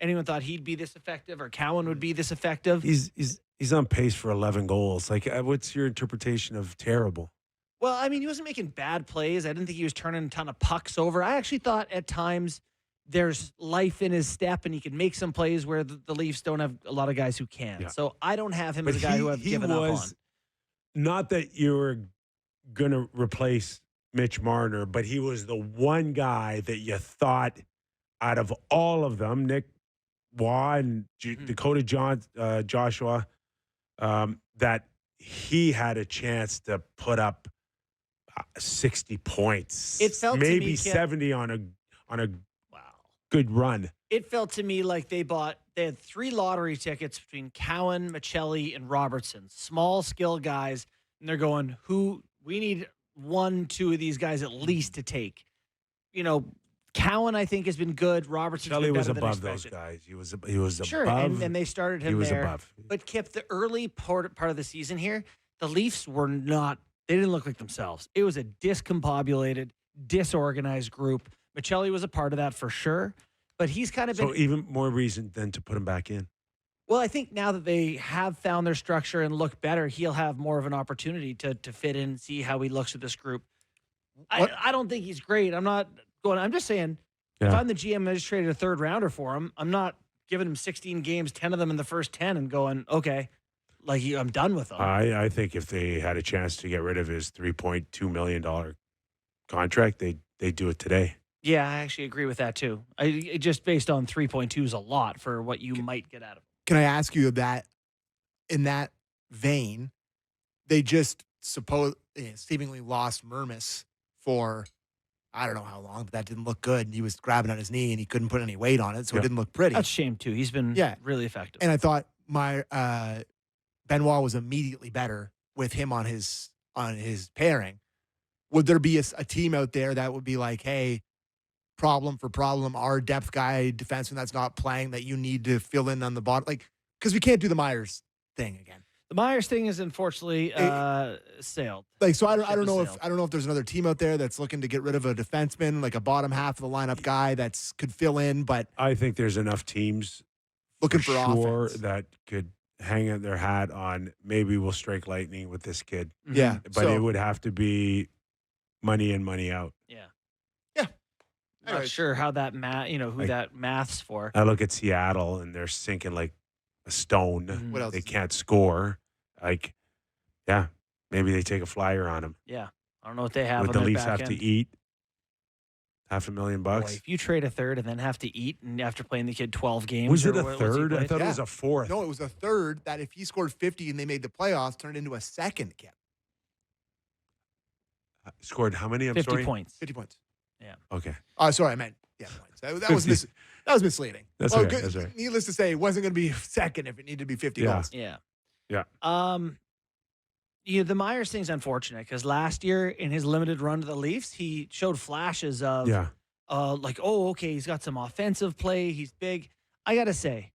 anyone thought he'd be this effective or Cowan would be this effective.
He's on pace for 11 goals. Like, what's your interpretation of terrible?
Well, I mean, he wasn't making bad plays. I didn't think he was turning a ton of pucks over. I actually thought at times there's life in his step, and he can make some plays where the Leafs don't have a lot of guys who can.
Yeah.
So I don't have him as a guy who I've given up on.
Not that you were going to replace Mitch Marner, but he was the one guy that you thought out of all of them, Nick Waugh and Dakota Joshua, that he had a chance to put up 60 points.
It felt
maybe
to me,
70 on a good run.
It felt to me like they had 3 lottery tickets between Cowan, Maccelli, and Robertson. Small skill guys, and they're going, we need 1, 2 of these guys at least to take. You know, Cowan, I think, has been good. Robertson's
Maccelli
been better
was
than
above those
expected.
guys. He was
Sure,
above.
and they started him
He was
there.
above.
But Kip, the early part of the season here, the Leafs were not. They didn't look like themselves. It was a discombobulated, disorganized group. Maccelli was a part of that for sure, but he's kind of been.
So even more reason than to put him back in.
Well, I think now that they have found their structure and look better, he'll have more of an opportunity to fit in, see how he looks with this group. I don't think he's great. I'm not going. I'm just saying. If I'm the GM, I just traded a 3rd rounder for him. I'm not giving him 16 games, 10 of them in the first 10, and going, okay, like I'm done with him.
I think if they had a chance to get rid of his $3.2 million contract, they'd do it today.
Yeah, I actually agree with that too. Just based on 3.2 is a lot for what you might get out of him.
Can I ask you that in that vein, they just seemingly lost Mermis for I don't know how long, but that didn't look good. And he was grabbing on his knee and he couldn't put any weight on it, so it didn't look pretty.
That's a shame too. He's been really effective.
And I thought Benoit was immediately better with him on his pairing. Would there be a team out there that would be like, hey, problem for problem, our depth guy, defenseman that's not playing that you need to fill in on the bottom? Like, because we can't do the Myers thing again.
The Myers thing is unfortunately sailed.
Like, so I don't know if there's another team out there that's looking to get rid of a defenseman, like a bottom half of the lineup guy that's could fill in. But
I think there's enough teams
looking for
sure
offense
that could hang their hat on. Maybe we'll strike lightning with this kid.
Yeah,
but it would have to be money in, money out.
Yeah.
All
Not
right.
sure how that who that math's for.
I look at Seattle and they're sinking like a stone.
What else?
They can't score. Like, yeah, maybe they take a flyer on him.
Yeah. I don't know what they have
Would
on
the
their
Leafs
back
have
end.
to eat $500,000?
Boy, if you trade a 3rd and then have to eat and after playing the kid 12 games.
Was it
or
a
what's he
3rd? I
played?
thought it was a 4th.
No, it was a 3rd that if he scored 50 and they made the playoffs, turned into a 2nd Kip.
Scored how many? I'm
50
sorry.
points.
50 points.
Okay.
Sorry, I meant points. That was that was misleading.
That's
well,
okay,
good,
that's all right.
Needless to say, it wasn't going to be 2nd if it needed to be 50
Yeah.
goals.
Yeah.
Yeah.
The Myers thing's unfortunate because last year in his limited run to the Leafs, he showed flashes of like, oh, okay, he's got some offensive play. He's big. I got to say,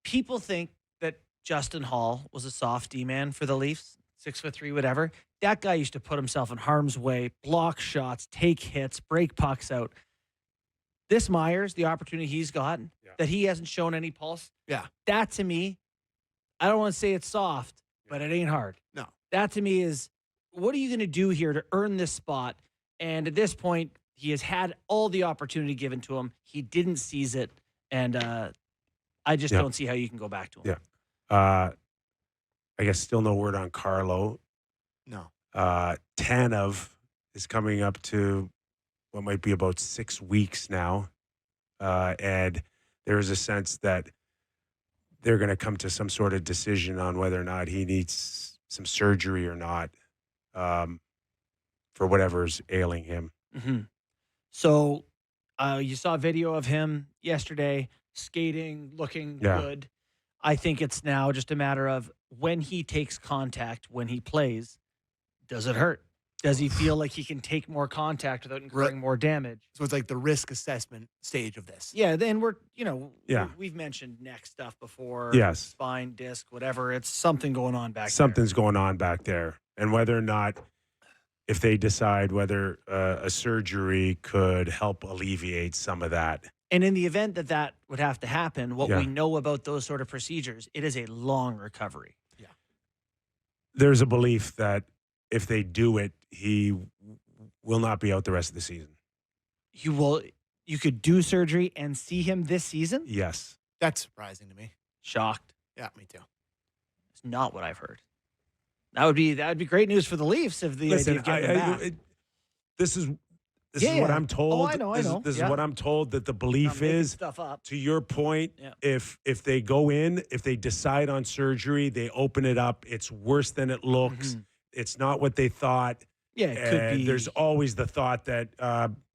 people think that Justin Hall was a soft D-man for the Leafs, 6'3", whatever. That guy used to put himself in harm's way, block shots, take hits, break pucks out. This Myers, the opportunity he's gotten, that he hasn't shown any pulse.
Yeah.
That to me, I don't want to say it's soft, but it ain't hard.
No.
That to me is, what are you going to do here to earn this spot? And at this point, he has had all the opportunity given to him. He didn't seize it. And I just don't see how you can go back to him.
Yeah. I guess still no word on Carlo.
No.
Tanev is coming up to what might be about 6 weeks now. And there is a sense that they're going to come to some sort of decision on whether or not he needs some surgery or not for whatever's ailing him.
Mm-hmm. So you saw a video of him yesterday skating, looking good. I think it's now just a matter of when he takes contact, when he plays, does it hurt? Does he feel like he can take more contact without incurring more damage?
So it's like the risk assessment stage of this.
Yeah, then we've mentioned neck stuff before.
Yes.
Spine, disc, whatever. It's something going on back there.
Something's going on back there. And whether or not if they decide whether a surgery could help alleviate some of that.
And in the event that that would have to happen, what
Yeah.
we know about those sort of procedures, it is a long recovery.
There's a belief that if they do it, he will not be out the rest of the season.
You could do surgery and see him this season?
Yes.
That's surprising to me.
Shocked.
Yeah, me too.
It's not what I've heard. That would be great news for the Leafs if the idea of getting him back.
This is
Yeah,
what
yeah.
I'm told.
Oh, I know.
This is
Yeah.
what I'm told that the belief
Not making
is.
stuff up.
To your point,
Yeah.
if they go in, if they decide on surgery, they open it up. It's worse than it looks.
Mhm.
It's not what they thought.
Yeah, it could be.
There's always the thought that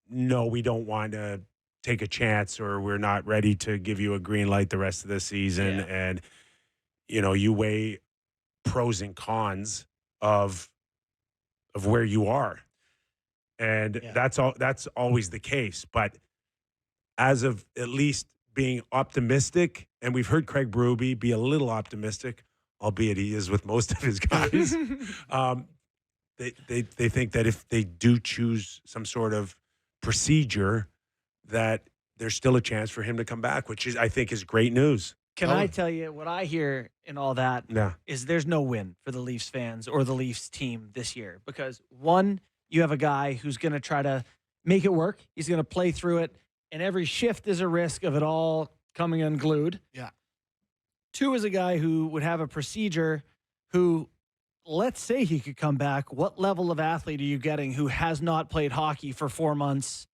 no, we don't want to take a chance, or we're not ready to give you a green light the rest of the season.
Yeah.
And you weigh pros and cons of where you are. And
Yeah.
that's always the case. But as of at least being optimistic, and we've heard Craig Berube be a little optimistic, albeit he is with most of his guys. They think that if they do choose some sort of procedure, that there's still a chance for him to come back, which I think is great news.
Can I tell you what I hear in all that
Yeah.
is there's no win for the Leafs fans or the Leafs team this year because one, you have a guy who's going to try to make it work. He's going to play through it, and every shift is a risk of it all coming unglued.
Yeah.
Two is a guy who would have a procedure who, let's say he could come back. What level of athlete are you getting who has not played hockey for 4 months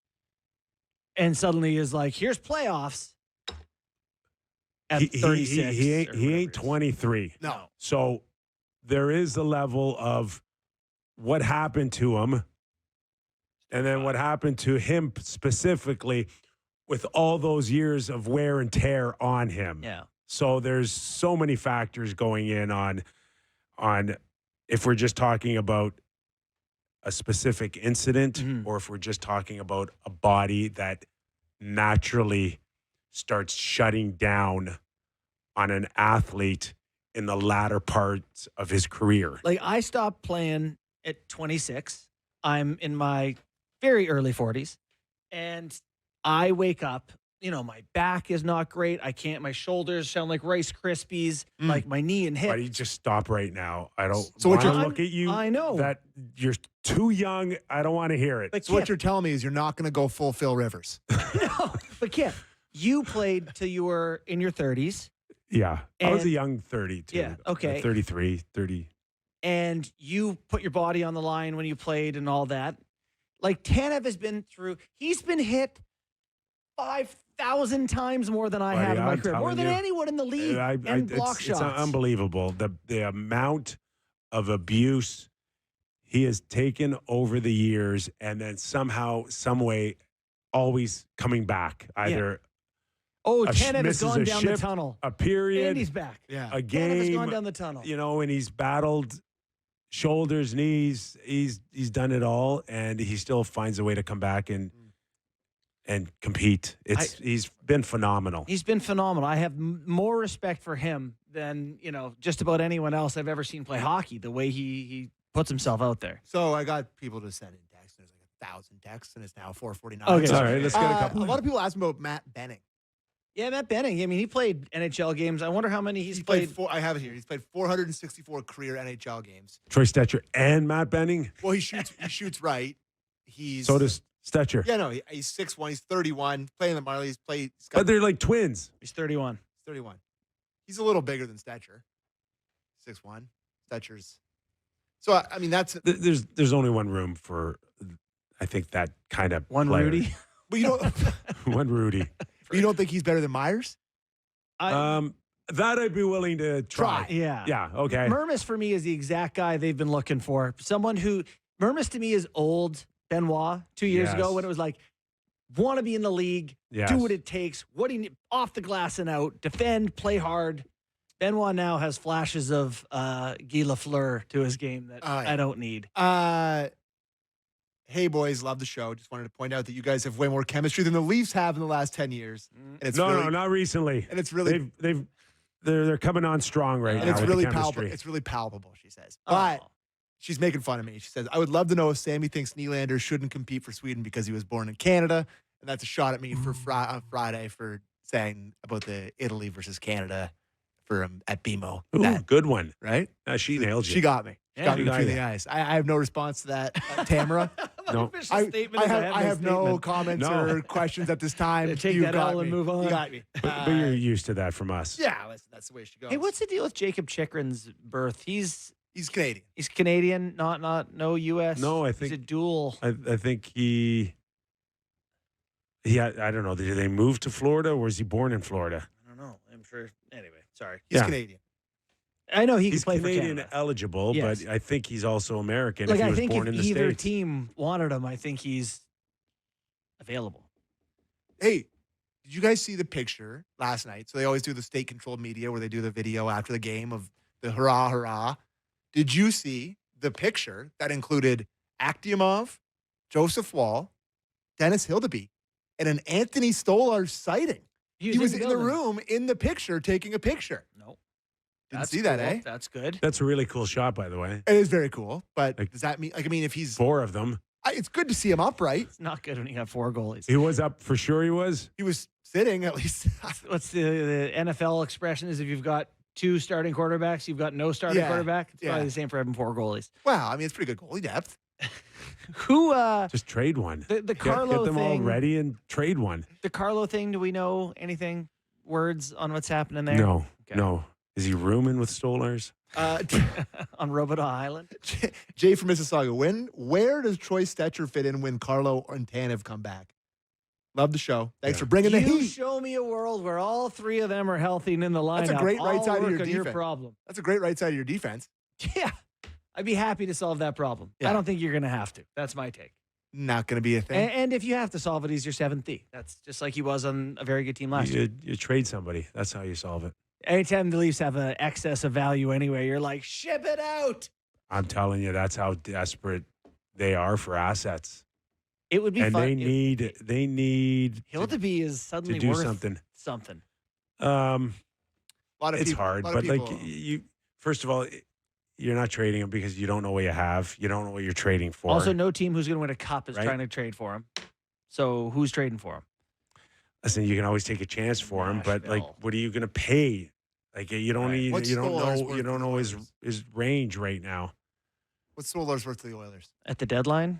and suddenly is like, here's playoffs at 36?
He
or
ain't
whatever it is.
23.
No.
So there is a level of what happened to him, and then what happened to him specifically with all those years of wear and tear on him.
Yeah.
So there's so many factors going in on if we're just talking about a specific incident,
Mhm.
or if we're just talking about a body that naturally starts shutting down on an athlete in the latter parts of his career.
Like, I stopped playing at 26. I'm in my very early 40s. And I wake up, my back is not great. My shoulders sound like Rice Krispies, like my knee and hip.
Buddy, just stop right now. I don't
So what
want to
you're-
look at you.
I know.
that you're too young. I don't want to hear it.
But
So what
Kip,
you're telling me is you're not going to go full Phil Rivers.
no, but Kip, you played till you were in your 30s.
Yeah. I was a
And-
young 30 too.
Yeah, okay.
33, 30.
And you put your body on the line when you played and all that. Like, Tanev he's been hit 5,000 times more than I
Buddy,
have in my
I'm
career. More
telling
than
you.
anyone in the league. And block
It's
shots.
unbelievable. The amount of abuse he has taken over the years, and then somehow, some way, always coming back. Either
Oh,
a
Tanev has
misses
gone
a
down the
shift,
tunnel.
a period,
And he's back.
Yeah.
a
Tanev has
game,
gone down the tunnel.
and he's battled shoulders, knees. He's done it all, and he still finds a way to come back and compete. He's been phenomenal.
He's been phenomenal. I have more respect for him than, just about anyone else I've ever seen play hockey, the way he puts himself out there.
So I got people to send in texts. There's like 1,000 texts, and it's now 4:49.
Okay.
All right, let's get a couple.
A lot of people ask me about Matt Benning.
Yeah, Matt Benning. I mean, he played NHL games. I wonder how many he's
He's
played.
played I have it here. He's played 464 career NHL games.
Troy Stetcher and Matt Benning.
Well, he shoots right. He's
So does Stetcher.
Yeah, no, he's 6'1", he's 31, playing the Marlies, he's got
But they're like twins.
He's 31.
31. He's a little bigger than Stetcher. 6'1". Stetcher's. So I mean that's
There's only one room for, I think, that kind of
One
player.
Rudy.
but you don't
One Rudy.
you don't think he's better than Myers?
That I'd be willing to try.
Yeah.
Yeah. Okay.
Mermis for me is the exact guy they've been looking for. Someone who Mermis to me is old Benoit 2 years ago
Yes.
when it was like, want to be in the league,
Yes.
do what it takes. What do you need? Off the glass and out, defend, play hard. Benoit now has flashes of Guy Lafleur to his game that
Oh, yeah.
I don't need.
Hey boys, love the show. Just wanted to point out that you guys have way more chemistry than the Leafs have in the last 10 years. And it's
No,
really,
no, not recently.
And it's really
They're coming on strong right
and
now.
it's
with
really
the
palpable.
chemistry.
It's really palpable, she says.
Oh.
But she's making fun of me. She says, I would love to know if Sammy thinks Nylander shouldn't compete for Sweden because he was born in Canada. And that's a shot at me for Friday for saying about the Italy versus Canada at BMO.
Ooh, good one.
Right?
She nailed you.
She got me. She got me
she got
between
you.
the eyes. I have no response to that, Tamara.
No.
I have no comments
No.
or questions at this time.
Take
You
that
got
L and
me.
move on.
You got me.
But you're used to that from us.
Yeah, that's the way she goes.
Hey, what's the deal with Jacob Chikrin's birth? He's
Canadian.
Canadian, no U.S.
No, I
he's
think
a dual.
I think he. Yeah, I don't know. Did they move to Florida or was he born in Florida?
I don't know. I'm sure. Anyway, sorry.
He's
Yeah.
Canadian.
I know he
He's
can play
Canadian
for Canada.
eligible,
Yes.
but I think he's also American
Like
if he
I
was
think
born
if
in the
either
States.
team wanted him, I think he's available.
Hey, did you guys see the picture last night? So they always do the state-controlled media where they do the video after the game of the hurrah, hurrah. Did you see the picture that included Akhtiamov, Joseph Wall, Dennis Hildeby, and an Anthony Stolarz sighting? He was in the
building.
room in the picture taking a picture.
No.
Didn't see that, eh?
That's good.
That's a really cool shot, by the way.
It is very cool, but
Like-
does that mean, if he's,
4 of them.
it's good to see him upright.
It's not good when you have 4 goalies.
He was up for sure. He was.
He was sitting at least.
What's the NFL expression is if you've got 2 starting quarterbacks, you've got no starting
Yeah,
quarterback. It's probably
yeah.
the same for having 4 goalies.
Wow, it's pretty good goalie depth.
Who
Just trade one.
the Carlo
get them
thing?
all ready and trade one.
The Carlo thing, do we know anything? Words on what's happening there?
No,
Okay.
no. Is he rooming with Stolarz?
On Robidoux Island?
Jay from Mississauga, where does Troy Stetcher fit in when Carlo and Tanev come back? Love the show. Thanks
Yeah.
for bringing the
You
heat.
show me a world where all 3 of them are healthy and in the lineup.
That's a great right
I'll
side of
work
your
on
defense.
your problem.
That's a great right side of your defense.
Yeah. I'd be happy to solve that problem.
Yeah.
I don't think you're going to have to. That's my take.
Not going to be a thing.
And if you have to solve it, he's your 7th D. That's just like he was on a very good team last year.
You trade somebody. That's how you solve it.
Anytime the Leafs have an excess of value anyway, you're like, ship it out.
I'm telling you, that's how desperate they are for assets.
It would be
And
fun.
they need
Hildeby is
to
suddenly
do
worth
something.
something.
A lot of
It's
people,
hard,
a lot of
but like
people-
you, first of all, you're not trading him because you don't know what you have. You don't know what you're trading for.
Also, no team who's going to win a cup is
Right.
trying to trade for him. So who's trading for him?
Listen, you can always take a chance for him, but like,
Nashville.
what are you going to pay? Like, you don't
Right.
need,
What's
you don't
Stolarz
know,
worth
you
to
don't
the
know his
Oilers?
range right now.
What's Stolarz worth to the Oilers?
At the deadline,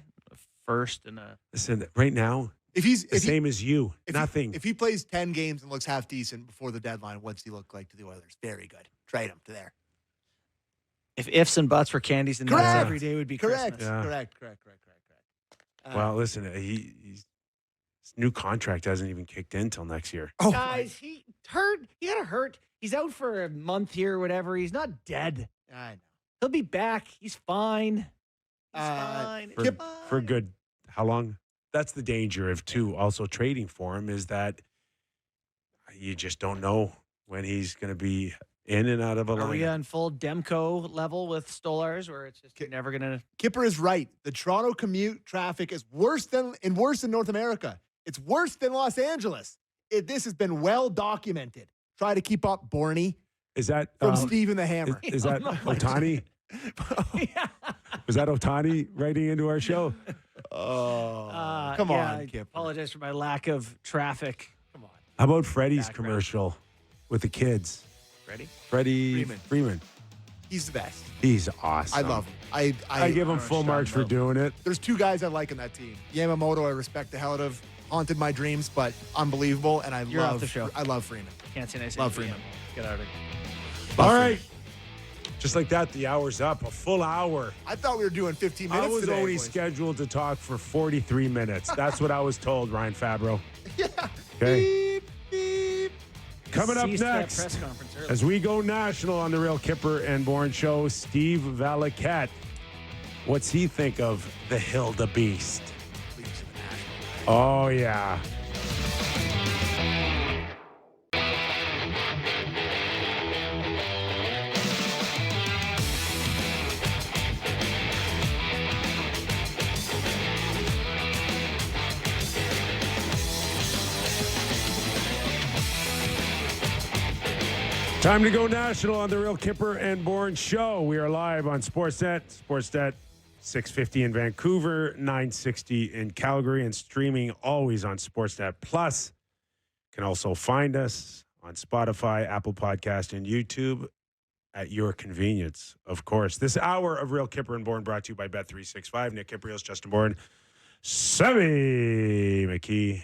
first and a
Listen, right now,
If he's
the same as you, nothing.
If he plays 10 games and looks half decent before the deadline, what's he look like to the Oilers? Very good. Trade him to there.
if ifs and buts were candies and nuts
Correct.
every day would be
Correct.
Christmas.
Yeah.
Correct.
Well, listen, his new contract hasn't even kicked in till next year.
Oh,
Guys, he hurt. He got hurt. He's out for a month here or whatever. He's not dead.
I know.
He'll be back. He's fine. He's fine.
For,
He's
for
fine.
good, how long? That's the danger of also trading for him is that you just don't know when he's going to be in and out of a
Are we
lineup.
on full Demko level with Stolarz where it's just you're never going to.
Kipper is right. The Toronto commute traffic is worse than North America. It's worse than Los Angeles. This has been well documented. Try to keep up, Bourne.
Is that
From Steve and the Hammer.
Is that
Oh my
Ohtani?
Yeah.
Was that Ohtani writing into our show?
Come
yeah,
on,
I
Kipper.
apologize for my lack of traffic. Come on.
How about Freddie's
Background.
commercial with the kids?
Ready?
Freddie Freeman.
He's the best.
He's awesome.
I love him.
I give him
don't
full
understand
marks for
though.
doing it.
There's 2 guys I like in that team. Yamamoto, I respect the hell out of. Haunted my dreams, but unbelievable. And
You're off the show.
I love Freeman.
Can't say nice
Love
things to
Freeman.
him. Get out of here.
All right. Just like that, the hour's up. A full hour.
I thought we were doing 15 minutes
I was
today,
only
boys.
scheduled to talk for 43 minutes. That's what I was told, Ryan Fabro.
Yeah.
Okay.
Beep, beep.
Coming up
Ceased that
next,
press conference early.
as we go national on the Real Kyper and Bourne show, Steve Valiquette. What's he think of the Hildebeest? Oh, yeah. Time to go national on the Real Kyper and Bourne show. We are live on SportsNet, 650 in Vancouver, 960 in Calgary, and streaming always on SportsNet Plus. You can also find us on Spotify, Apple Podcast, and YouTube at your convenience, of course. This hour of Real Kyper and Bourne brought to you by Bet365. Nick Kypreos, Justin Bourne, Sammy McKee,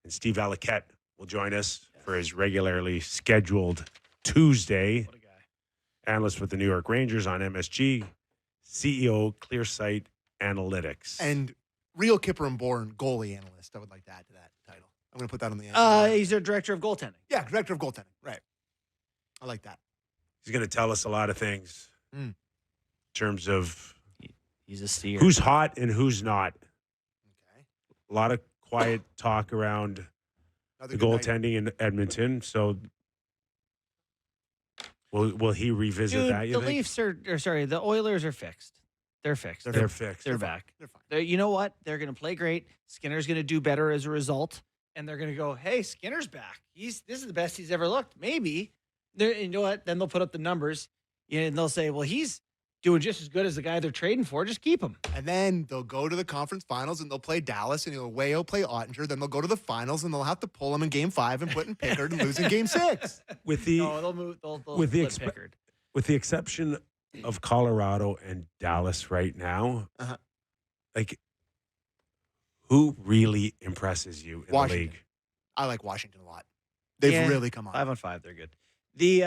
and Steve Valiquette will join us for his regularly scheduled Tuesday.
What a guy.
Analyst with the New York Rangers on MSG, CEO, Clearsight Analytics.
And Real Kyper and Bourne goalie analyst. I would like to add to that title. I'm going to put that on the end.
He's their director of goaltending.
Yeah, director of goaltending. Right. I like that.
He's going to tell us a lot of things in terms of
He's a seer.
who's hot and who's not.
Okay.
A lot of quiet talk around
Another
the
good night.
goaltending in Edmonton. So will he revisit
Dude,
that, you
the
think?
Leafs the Oilers are fixed. They're fixed.
They're fixed.
They're
fine.
back.
They're fine.
You know what? They're going to play great. Skinner's going to do better as a result, and they're going to go, "Hey, Skinner's back. This is the best he's ever looked." Maybe. You know what? Then they'll put up the numbers, and they'll say, "Well, he's doing just as good as the guy they're trading for. Just keep him."
And then they'll go to the conference finals and they'll play Dallas and away will play Ottinger. Then they'll go to the finals and they'll have to pull him in game 5 and put in Pickard and lose in game 6.
With the
No, they'll move. They'll
with the
flip Pickard.
with the exception of Colorado and Dallas right now, like, who really impresses you in
Washington.
the league?
I like Washington a lot. They've
Yeah,
really come on.
5-on-5, they're good. The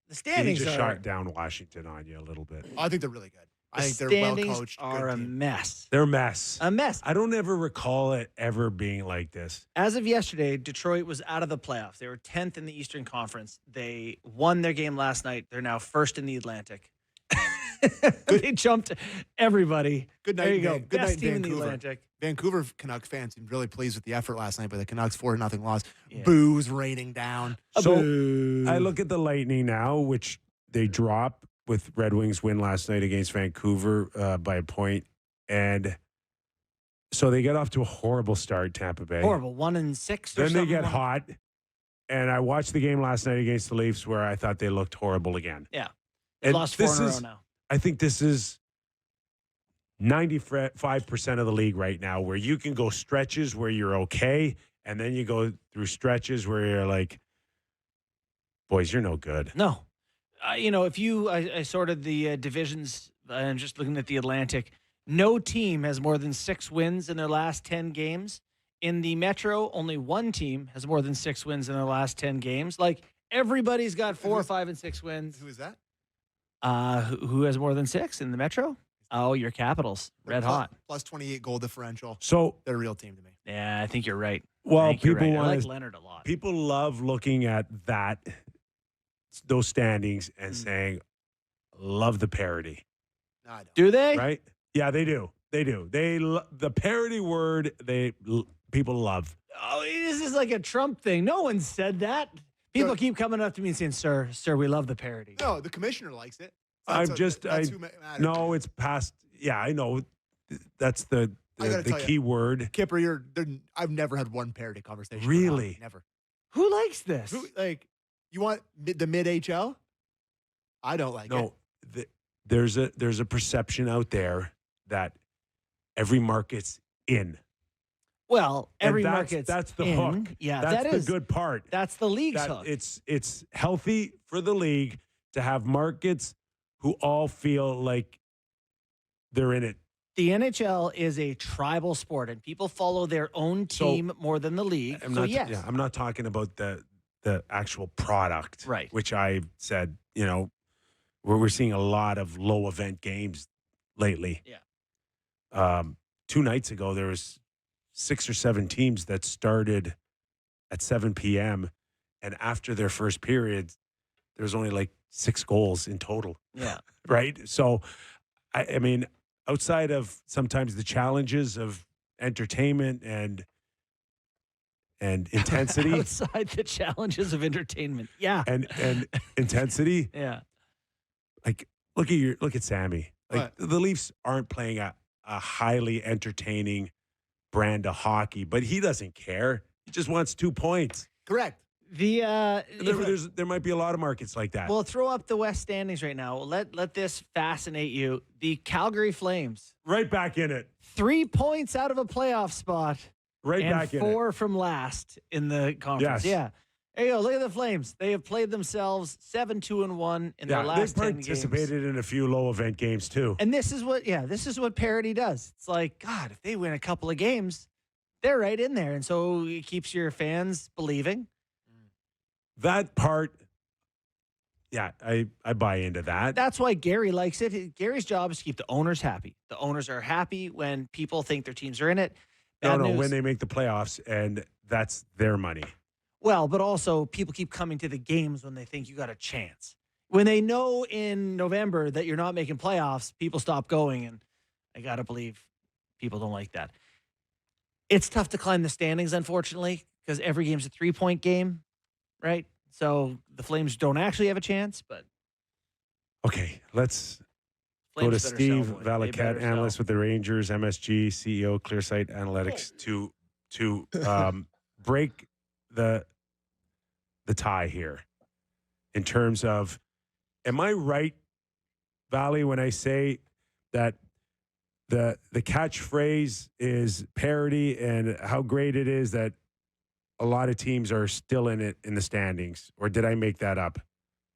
He
standings
just
are
shot down Washington on you a little bit.
I think they're really good. I
the
think they're well
standings
coached.
are a mess.
They're a mess.
A mess.
I don't ever recall it ever being like this.
As of yesterday, Detroit was out of the playoffs. They were 10th in the Eastern Conference. They won their game last night. They're now first in the Atlantic. They jumped everybody.
Good night.
There you go.
Good
Best
night,
team in the
Vancouver.
Atlantic.
Vancouver Canucks fans seemed really pleased with the effort last night, but the Canucks 4-0 loss.
Yeah.
Booze raining down.
So
Boo.
I look at the Lightning now, which they drop with Red Wings win last night against Vancouver by a point. And so they get off to a horrible start, Tampa Bay.
Horrible. 1-6.
Then they get hot. And I watched the game last night against the Leafs where I thought they looked horrible again.
Yeah. They
And
lost 4
this
in a row
is-
now.
I think this is 95% of the league right now where you can go stretches where you're okay, and then you go through stretches where you're like, boys, you're no good.
No. I sorted the divisions and just looking at the Atlantic, no team has more than 6 wins in their last 10 games. In the Metro, only one team has more than 6 wins in their last 10 games. Like, everybody's got 4, 5, and 6 wins.
Who is that?
Who has more than 6 in the Metro? Oh, your Capitals. Red hot.
Plus 28 goal differential.
So,
They're a real team to me.
Yeah, I think you're right.
well,
I think you're
people
right. I
want
like
to.
Leonard a lot.
People love looking at those standings and saying, love the parity,
No, I don't.
Do they?
right? Yeah, they do. They do. The parity word, people love.
Oh, this is like a Trump thing. No one said that. People keep coming up to me and saying, sir, we love the parity.
No, the commissioner likes it.
That's
who matters.
No, it's past. Yeah, I know. That's the
I gotta tell
key word.
Kipper, I've never had one parity conversation.
Really?
Never.
Who likes this?
You want the mid HL? I don't like it.
No, there's a perception out there that every market's in.
Well,
And
every
that's-
market's
that's the
in.
hook.
Yeah,
That's
that
the
is
good part.
That's the league's
That
hook.
it's healthy for the league to have markets who all feel like they're in it.
The NHL is a tribal sport, and people follow their own team more than the league.
I'm
So
not,
yes,
yeah, I'm not talking about the actual product,
Right.
Which I said, we're seeing a lot of low event games lately.
Yeah.
2 nights ago, there was 6 or 7 teams that started at 7 p.m. and after their first period, there was only like 6 goals in total.
yeah.
Right. So, I mean, outside of sometimes the challenges of entertainment and intensity
Outside the challenges of entertainment, yeah,
and intensity,
yeah.
like look at Sammy. Like the Leafs aren't playing a highly entertaining brand of hockey, but he doesn't care. He just wants 2 points.
Correct.
There might be a lot of markets like that.
We'll throw up the West standings right now. Let this fascinate you. The Calgary Flames,
right back in it.
3 points out of a playoff spot.
Right
and
back in it.
4 from last in the conference.
Yes.
Yeah. There you go. Look at the Flames. They have played themselves 7-2-1 in their last 10 games.
They've participated in a few low event games too.
And this is what parity does. It's like, God, if they win a couple of games, they're right in there. And so it keeps your fans believing.
That part, yeah, I buy into that.
That's why Gary likes it. Gary's job is to keep the owners happy. The owners are happy when people think their teams are in it. Bad news.
When they make the playoffs, and that's their money.
Well, but also people keep coming to the games when they think you got a chance. When they know in November that you're not making playoffs, people stop going, and I got to believe people don't like that. It's tough to climb the standings, unfortunately, because every game's a 3-point game, right? So the Flames don't actually have a chance, but...
Okay, let's
Flames
go to
better
Steve
sell, boy. They
Valiquette,
better
analyst
sell.
with the Rangers, MSG, CEO, Clearsight Analytics, to break the tie here in terms of, am I right, Valley, when I say that the catchphrase is parity and how great it is that a lot of teams are still in it in the standings? Or did I make that up?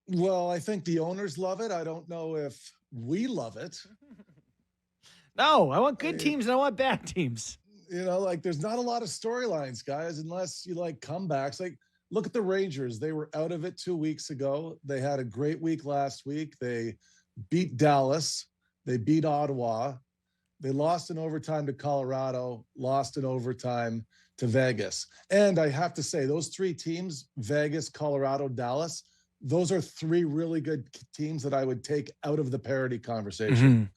Well, I think the owners love it. I don't know if we love it.
No, I want good teams and I want bad teams.
You know, like there's not a lot of storylines, guys, unless you like comebacks. Like, look at the Rangers. They were out of it 2 weeks ago. They had a great week last week. They beat Dallas. They beat Ottawa. They lost in overtime to Colorado, lost in overtime to Vegas. And I have to say, those 3 teams, Vegas, Colorado, Dallas, those are 3 really good teams that I would take out of the parity conversation.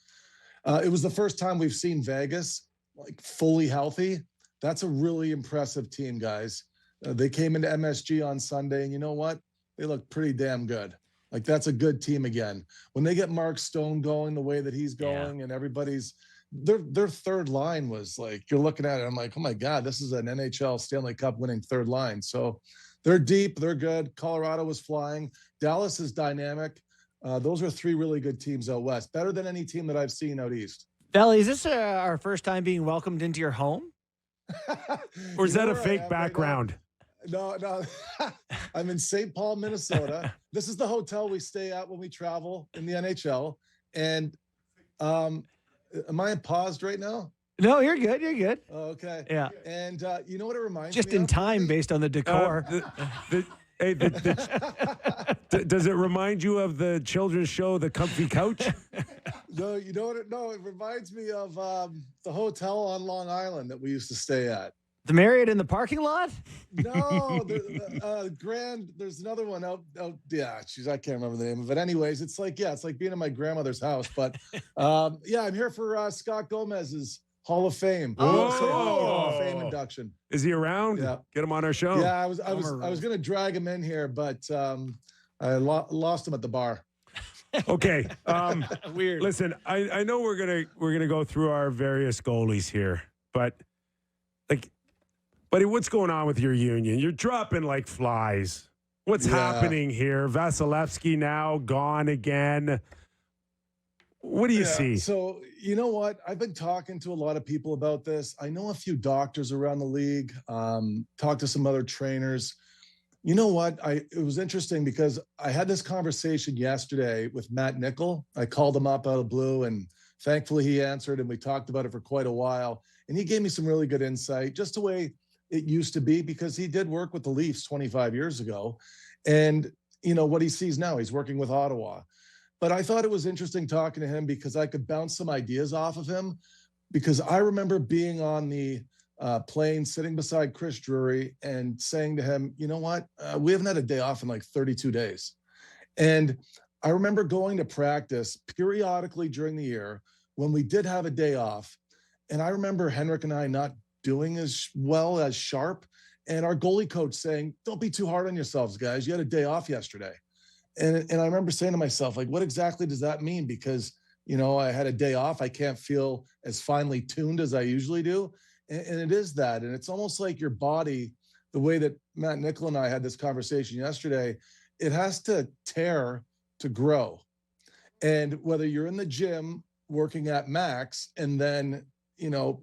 It was the first time we've seen Vegas like fully healthy. That's a really impressive team, guys. They came into MSG on Sunday, and you know what? They look pretty damn good. Like, that's a good team again. When they get Mark Stone going the way that he's going, and everybody's their third line was like, you're looking at it, I'm like, oh my God, this is an NHL Stanley Cup winning third line. So they're deep, they're good. Colorado was flying. Dallas is dynamic. Those are 3 really good teams out west, better than any team that I've seen out east.
Belly, is this our first time being welcomed into your home?
Or is that a fake background?
No. I'm in St. Paul, Minnesota. This is the hotel we stay at when we travel in the NHL. And am I paused right now?
No, you're good. You're good.
Oh, okay.
Yeah.
And you know what it reminds
Just
me
in
of?
time based on the decor.
Does it remind you of the children's show, The Comfy Couch?
No, you know what? It reminds me of the hotel on Long Island that we used to stay at.
The Marriott in the parking lot?
No, the Grand. There's another one out. Yeah, I can't remember the name of it. Anyways, it's like being in my grandmother's house. But yeah, I'm here for Scott Gomez's Hall of Fame. Hall of Fame induction.
Is he around?
Yeah.
Get him on our show.
Yeah, I was gonna drag him in here, but I lost him at the bar.
Okay.
Weird.
Listen, I know we're gonna go through our various goalies here, but buddy, what's going on with your union? You're dropping like flies. What's happening here? Vasilevsky now gone again. What do you see?
So, you know what? I've been talking to a lot of people about this. I know a few doctors around the league, talked to some other trainers. You know what? It was interesting because I had this conversation yesterday with Matt Nickel. I called him up out of blue, and thankfully he answered, and we talked about it for quite a while. And he gave me some really good insight, just the way it used to be, because he did work with the Leafs 25 years ago. And, you know, what he sees now, he's working with Ottawa. But I thought it was interesting talking to him because I could bounce some ideas off of him, because I remember being on the plane sitting beside Chris Drury and saying to him, you know what, we haven't had a day off in like 32 days. And I remember going to practice periodically during the year when we did have a day off. And I remember Henrik and I not doing as well as sharp, and our goalie coach saying, don't be too hard on yourselves, guys. You had a day off yesterday. And I remember saying to myself, like, what exactly does that mean? Because, you know, I had a day off. I can't feel as finely tuned as I usually do. And it is that. And it's almost like your body, the way that Matt Nichol and I had this conversation yesterday, it has to tear to grow. And whether you're in the gym working at max and then,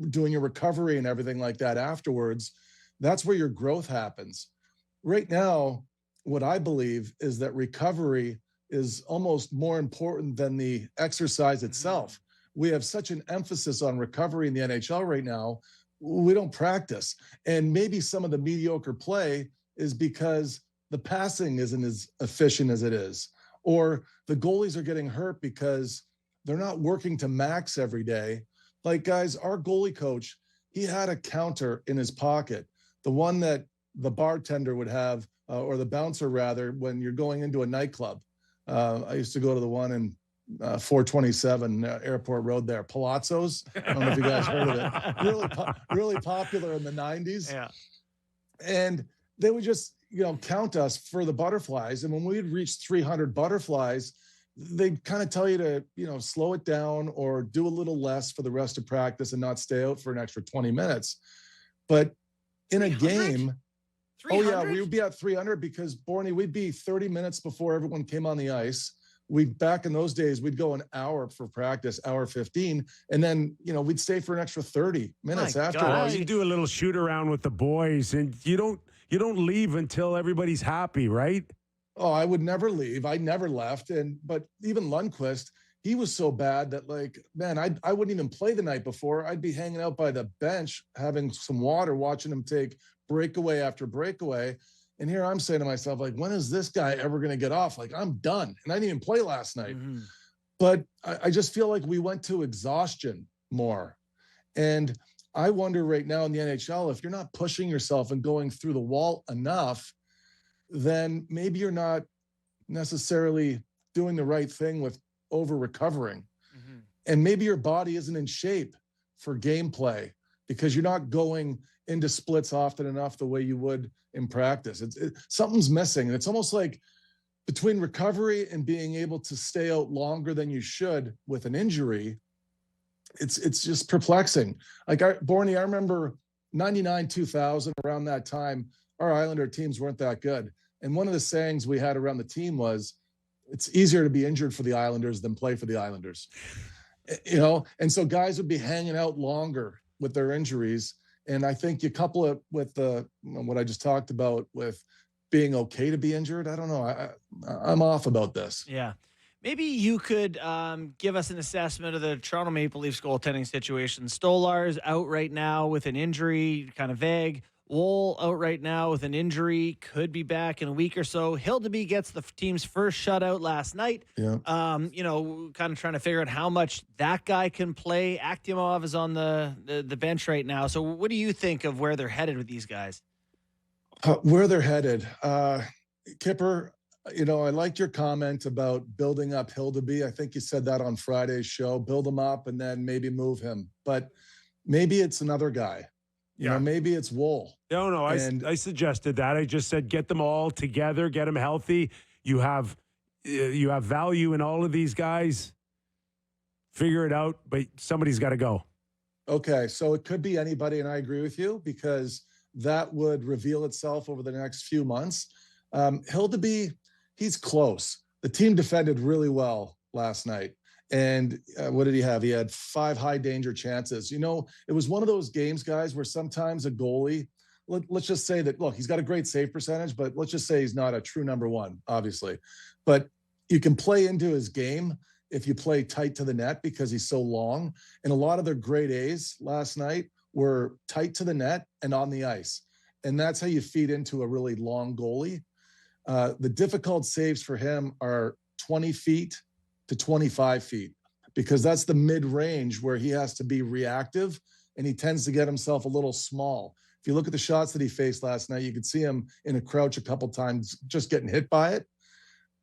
doing your recovery and everything like that afterwards, that's where your growth happens. Right now, what I believe is that recovery is almost more important than the exercise itself. We have such an emphasis on recovery in the NHL right now. We don't practice. And maybe some of the mediocre play is because the passing isn't as efficient as it is, or the goalies are getting hurt because they're not working to max every day. Like, guys, our goalie coach, he had a counter in his pocket, the one that the bartender would have, or the bouncer rather, when you're going into a nightclub. I used to go to the one in 427 Airport Road there, Palazzo's. I don't know if you guys heard of it. Really popular in the 90s.
Yeah.
And they would just, count us for the butterflies. And when we'd reach 300 butterflies, they'd kind of tell you to, slow it down or do a little less for the rest of practice and not stay out for an extra 20 minutes. But in a
300?
game,
300?
oh yeah, we would be at 300 because Bourne, we'd be 30 minutes before everyone came on the ice. Back in those days, we'd go an hour for practice, hour 15, and then, we'd stay for an extra 30 minutes
My
after.
God.
You do a little shoot around with the boys, and you don't leave until everybody's happy, right?
Oh, I would never leave. I never left. But even Lundqvist, he was so bad that, like, man, I wouldn't even play the night before. I'd be hanging out by the bench, having some water, watching him take breakaway after breakaway. And here I'm saying to myself, like, when is this guy ever going to get off? Like, I'm done. And I didn't even play last night. But I just feel like we went to exhaustion more. And I wonder right now in the NHL, if you're not pushing yourself and going through the wall enough, then maybe you're not necessarily doing the right thing with over recovering. And maybe your body isn't in shape for gameplay because you're not going into splits often enough the way you would in practice. Something's missing. And it's almost like between recovery and being able to stay out longer than you should with an injury, it's just perplexing. Like, Bourne, I remember 99, 2000, around that time, our Islander teams weren't that good. And one of the sayings we had around the team was, it's easier to be injured for the Islanders than play for the Islanders. And so guys would be hanging out longer with their injuries. And I think you couple it with what I just talked about with being okay to be injured. I don't know. I'm off about this.
Yeah. Maybe you could give us an assessment of the Toronto Maple Leafs goaltending situation. Stolar's out right now with an injury, kind of vague. Woll out right now with an injury, could be back in a week or so. Hildeby gets the team's first shutout last night.
Yeah.
Kind of trying to figure out how much that guy can play. Akhtyamov is on the bench right now. So what do you think of where they're headed with these guys?
Where they're headed. Kyper, I liked your comment about building up Hildeby. I think you said that on Friday's show. Build him up and then maybe move him. But maybe it's another guy. Maybe it's Woll.
No, I suggested that. I just said get them all together, get them healthy. You have value in all of these guys. Figure it out, but somebody's got to go.
Okay, so it could be anybody, and I agree with you because that would reveal itself over the next few months. Hildeby, he's close. The team defended really well last night. And what did he have? He had 5 high danger chances. It was one of those games, guys, where sometimes a goalie, let's just say that, look, he's got a great save percentage, but let's just say he's not a true number one, obviously. But you can play into his game if you play tight to the net because he's so long. And a lot of their grade A's last night were tight to the net and on the ice. And that's how you feed into a really long goalie. The difficult saves for him are 20 feet to 25 feet, because that's the mid-range where he has to be reactive and he tends to get himself a little small. If you look at the shots that he faced last night, you could see him in a crouch a couple times just getting hit by it.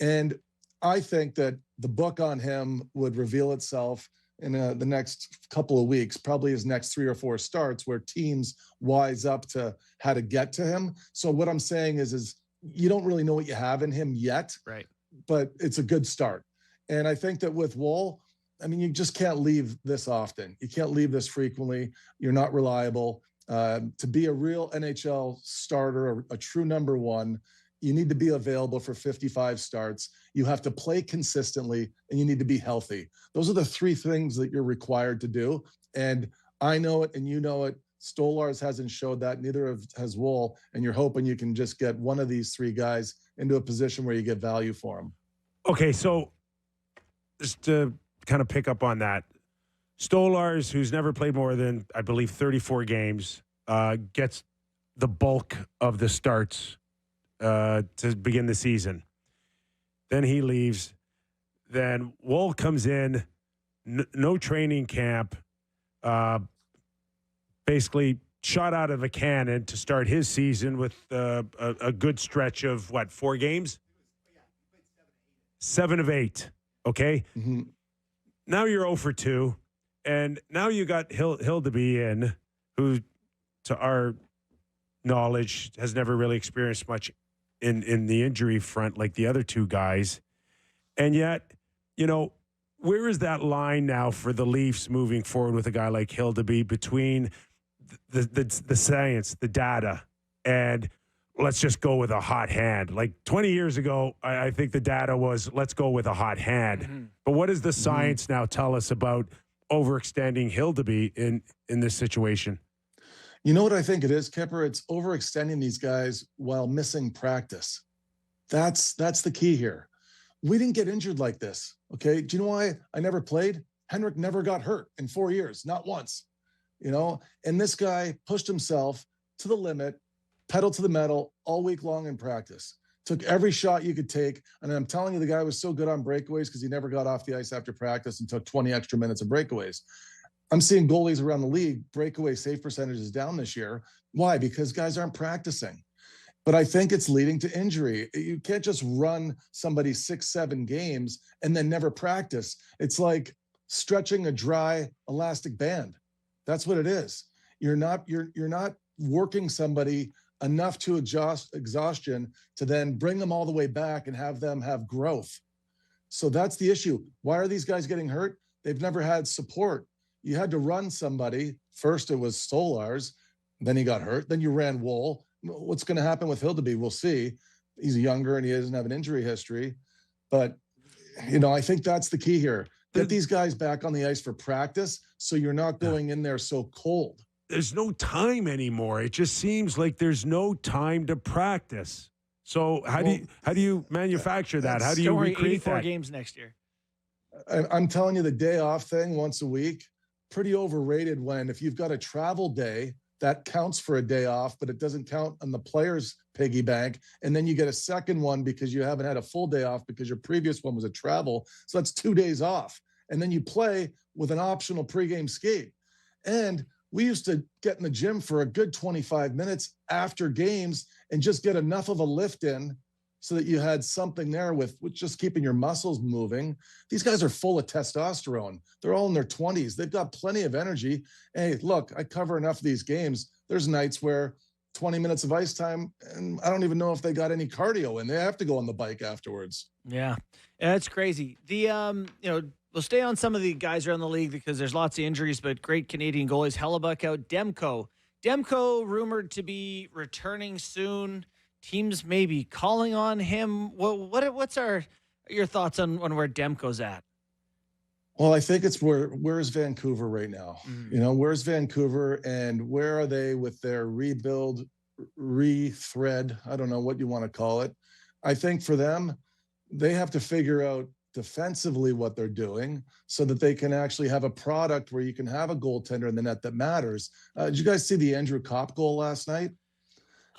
And I think that the book on him would reveal itself in the next couple of weeks, probably his next 3 or 4 starts, where teams wise up to how to get to him. So what I'm saying is you don't really know what you have in him yet,
Right.
but it's a good start. And I think that with Woll, you just can't leave this often. You can't leave this frequently. You're not reliable. To be a real NHL starter, a true number one, you need to be available for 55 starts. You have to play consistently, and you need to be healthy. Those are the three things that you're required to do. And I know it, and you know it. Stolarz hasn't showed that. Neither has Woll. And you're hoping you can just get one of these three guys into a position where you get value for them.
Okay, so just to kind of pick up on that, Stolarz, who's never played more than, I believe, 34 games, gets the bulk of the starts to begin the season. Then he leaves. Then Woll comes in, no training camp, basically shot out of a cannon to start his season with a good stretch of, 4 games? 7 of 8, okay?
Mm-hmm.
Now you're 0 for 2, and now you got Hildeby in, who, to our knowledge, has never really experienced much in the injury front like the other two guys. And yet, where is that line now for the Leafs moving forward with a guy like Hildeby between the science, the data, and let's just go with a hot hand? Like 20 years ago, I think the data was let's go with a hot hand. Mm-hmm. But what does the science now tell us about overextending Hildeby in this situation?
You know what I think it is, Kyper? It's overextending these guys while missing practice. That's the key here. We didn't get injured like this, okay? Do you know why I never played? Henrik never got hurt in 4 years, not once, And this guy pushed himself to the limit, pedal to the metal all week long in practice. Took every shot you could take. And I'm telling you, the guy was so good on breakaways because he never got off the ice after practice and took 20 extra minutes of breakaways. I'm seeing goalies around the league, breakaway save percentage is down this year. Why? Because guys aren't practicing. But I think it's leading to injury. You can't just run somebody 6-7 games and then never practice. It's like stretching a dry elastic band. That's what it is. You're not working somebody enough to exhaustion to then bring them all the way back and have them have growth. So that's the issue. Why are these guys getting hurt? They've never had support. You had to run somebody. First, it was Stolarz. Then he got hurt. Then you ran Woll. What's going to happen with Hildeby? We'll see. He's younger and he doesn't have an injury history. But, I think that's the key here. Get these guys back on the ice for practice so you're not going in there so cold.
There's no time anymore. It just seems like there's no time to practice. So how do you manufacture that? How do you recreate
84
that?
games next year.
I'm telling you, the day off thing once a week, pretty overrated. When if you've got a travel day, that counts for a day off, but it doesn't count on the player's piggy bank. And then you get a second one because you haven't had a full day off because your previous one was a travel. So that's 2 days off. And then you play with an optional pregame skate. And we used to get in the gym for a good 25 minutes after games and just get enough of a lift in so that you had something there with just keeping your muscles moving. These guys are full of testosterone. They're all in their 20s. They've got plenty of energy. Hey, look, I cover enough of these games. There's nights where 20 minutes of ice time, and I don't even know if they got any cardio in. They have to go on the bike afterwards.
Yeah, it's crazy. We'll stay on some of the guys around the league because there's lots of injuries, but great Canadian goalies. Hellebuyck out. Demko rumored to be returning soon. Teams maybe calling on him. What's your thoughts on where Demko's at?
Well, I think it's where's Vancouver right now?
Mm-hmm.
Where's Vancouver and where are they with their rebuild, rethread? I don't know what you want to call it. I think for them, they have to figure out defensively what they're doing so that they can actually have a product where you can have a goaltender in the net that matters. Did you guys see the Andrew Kopp goal last night?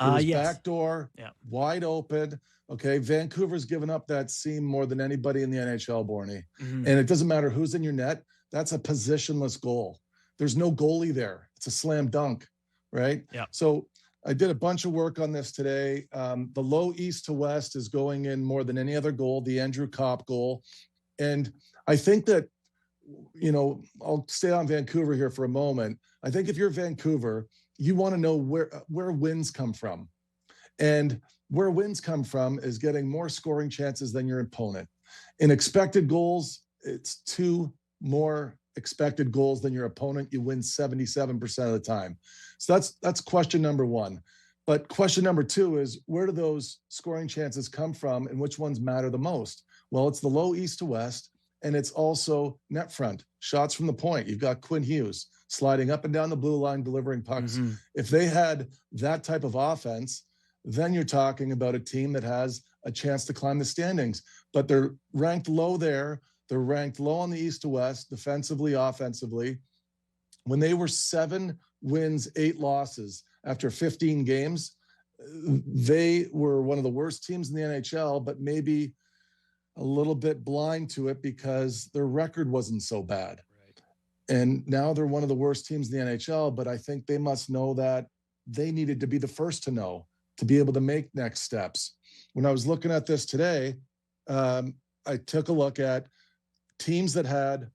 It was
yes.
backdoor, wide open. Okay, Vancouver's given up that seam more than anybody in the NHL, Bourne.
Mm-hmm.
And it doesn't matter who's in your net. That's a positionless goal. There's no goalie there. It's a slam dunk, right?
Yeah.
So I did a bunch of work on this today. The low east to west is going in more than any other goal, the Andrew Kopp goal. And I think that, I'll stay on Vancouver here for a moment. I think if you're Vancouver, you want to know where wins come from. And where wins come from is getting more scoring chances than your opponent. In expected goals, it's 2 more expected goals than your opponent, you win 77% of the time. So that's question number one. But question number two is, where do those scoring chances come from and which ones matter the most? Well, it's the low east to west, and it's also net front, shots from the point. You've got Quinn Hughes sliding up and down the blue line, delivering pucks.
Mm-hmm.
If they had that type of offense, then you're talking about a team that has a chance to climb the standings. But they're ranked low there. They're ranked low on the east to west, defensively, offensively. When they were 7 wins, 8 losses after 15 games, they were one of the worst teams in the NHL, but maybe a little bit blind to it because their record wasn't so bad.
Right.
And now they're one of the worst teams in the NHL, but I think they must know that they needed to be the first to know, to be able to make next steps. When I was looking at this today, I took a look at teams that had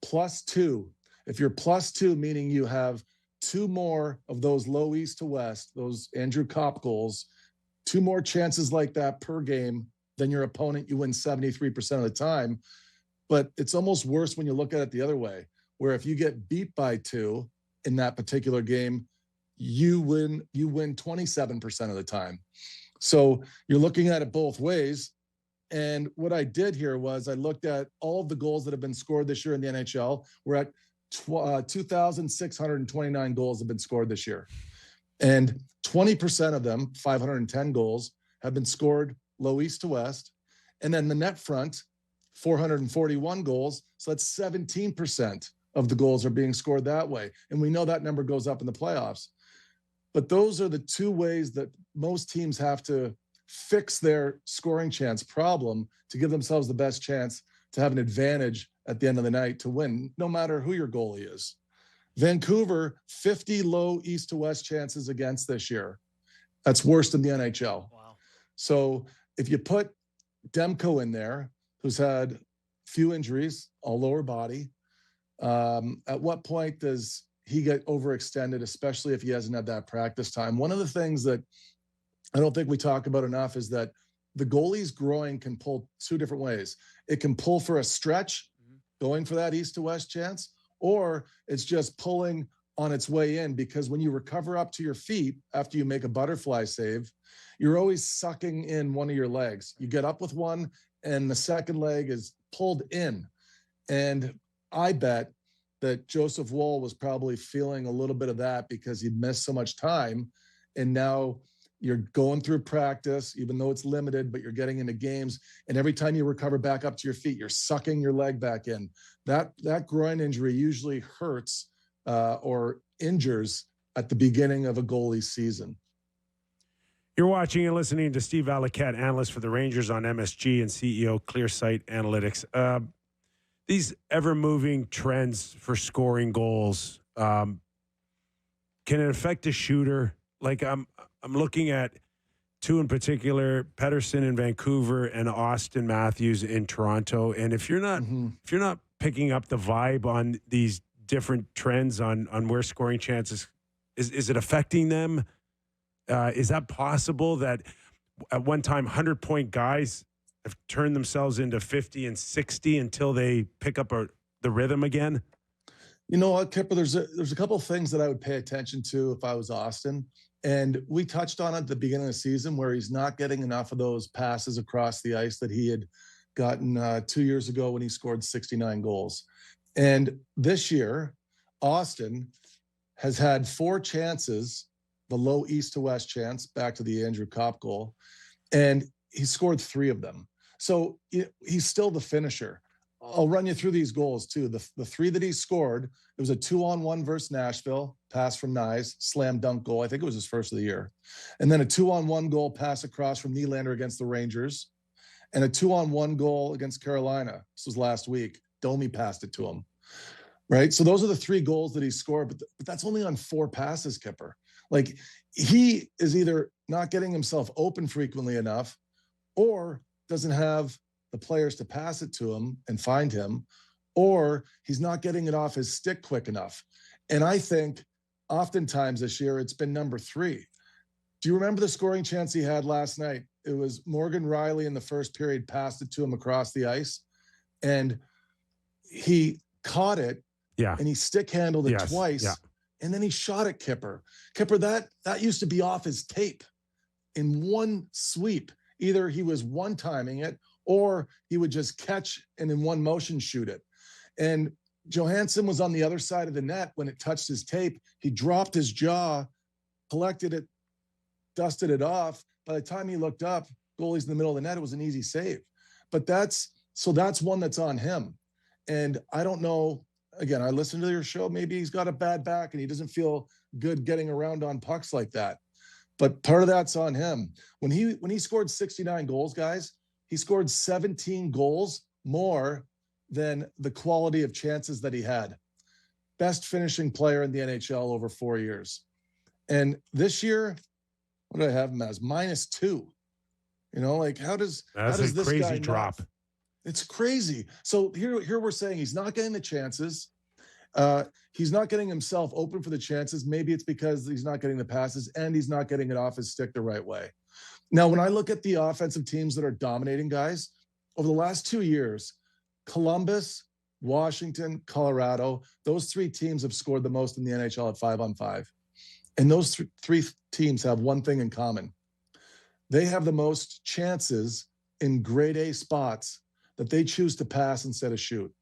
+2. If you're +2, meaning you have 2 more of those low east to west, those Andrew Kopp goals, 2 more chances like that per game than your opponent, you win 73% of the time. But it's almost worse when you look at it the other way, where if you get beat by 2 in that particular game, you win 27% of the time. So you're looking at it both ways. And what I did here was I looked at all of the goals that have been scored this year in the NHL. We're at 2,629 goals have been scored this year. And 20% of them, 510 goals, have been scored low east to west. And then the net front, 441 goals. So that's 17% of the goals are being scored that way. And we know that number goes up in the playoffs. But those are the 2 ways that most teams have to fix their scoring chance problem to give themselves the best chance to have an advantage at the end of the night to win, no matter who your goalie is. Vancouver, 50 low east to west chances against this year. That's worse than the NHL.
Wow.
So if you put Demko in there, who's had few injuries, all lower body, at what point does he get overextended, especially if he hasn't had that practice time? One of the things that I don't think we talk about enough is that the goalie's groin can pull 2 different ways. It can pull for a stretch, going for that east to west chance, or it's just pulling on its way in, because when you recover up to your feet after you make a butterfly save, you're always sucking in one of your legs. You get up with one and the second leg is pulled in. And I bet that Joseph Woll was probably feeling a little bit of that because he'd missed so much time. And now you're going through practice, even though it's limited, but you're getting into games. And every time you recover back up to your feet, you're sucking your leg back in. That groin injury usually hurts or injures at the beginning of a goalie's season.
You're watching and listening to Steve Valiquette, analyst for the Rangers on MSG and CEO ClearSight Analytics. These ever-moving trends for scoring goals, can it affect a shooter? Like I'm looking at 2 in particular, Pettersson in Vancouver and Austin Matthews in Toronto. And if you're not picking up the vibe on these different trends on where scoring chances, is it affecting them? Is that possible that at one time 100-point guys have turned themselves into 50 and 60 until they pick up the rhythm again?
You know what, Kyper, there's a couple of things that I would pay attention to if I was Austin. And we touched on it at the beginning of the season where he's not getting enough of those passes across the ice that he had gotten 2 years ago when he scored 69 goals. And this year, Austin has had 4 chances, the low east to west chance, back to the Andrew Kopp goal, and he scored 3 of them. So he's still the finisher. I'll run you through these goals too. The 3 that he scored, it was a 2-on-1 versus Nashville, pass from Nyes, slam dunk goal. I think it was his first of the year. And then a 2-on-1 goal pass across from Nylander against the Rangers, and a 2-on-1 goal against Carolina. This was last week. Domi passed it to him. Right? So those are the 3 goals that he scored, but that's only on 4 passes, Kyper. Like, he is either not getting himself open frequently enough or doesn't have the players to pass it to him and find him, or he's not getting it off his stick quick enough. And I think oftentimes this year it's been number 3. Do you remember the scoring chance he had last night? It was Morgan Riley in the first period passed it to him across the ice, and he caught it,
Yeah.
and he stick handled it
Yes,
twice,
yeah.
and then he shot at Kyper. Kyper, that used to be off his tape in one sweep. Either he was one-timing it, or he would just catch and in one motion shoot it. And Johansson was on the other side of the net when it touched his tape. He dropped his jaw, collected it, dusted it off. By the time he looked up, goalie's in the middle of the net, it was an easy save. But that's one that's on him. And I don't know, again, I listened to your show. Maybe he's got a bad back and he doesn't feel good getting around on pucks like that. But part of that's on him. When he scored 69 goals, guys, he scored 17 goals more than the quality of chances that he had. Best finishing player in the NHL over 4 years. And this year, what do I have him as? -2. You know, like how does
That's a
this
crazy
guy
drop.
It's crazy. So here we're saying he's not getting the chances. He's not getting himself open for the chances. Maybe it's because he's not getting the passes and he's not getting it off his stick the right way. Now, when I look at the offensive teams that are dominating, guys, over the last 2 years, Columbus, Washington, Colorado, those 3 teams have scored the most in the NHL at 5-on-5. And those three teams have one thing in common. They have the most chances in grade A spots that they choose to pass instead of shoot.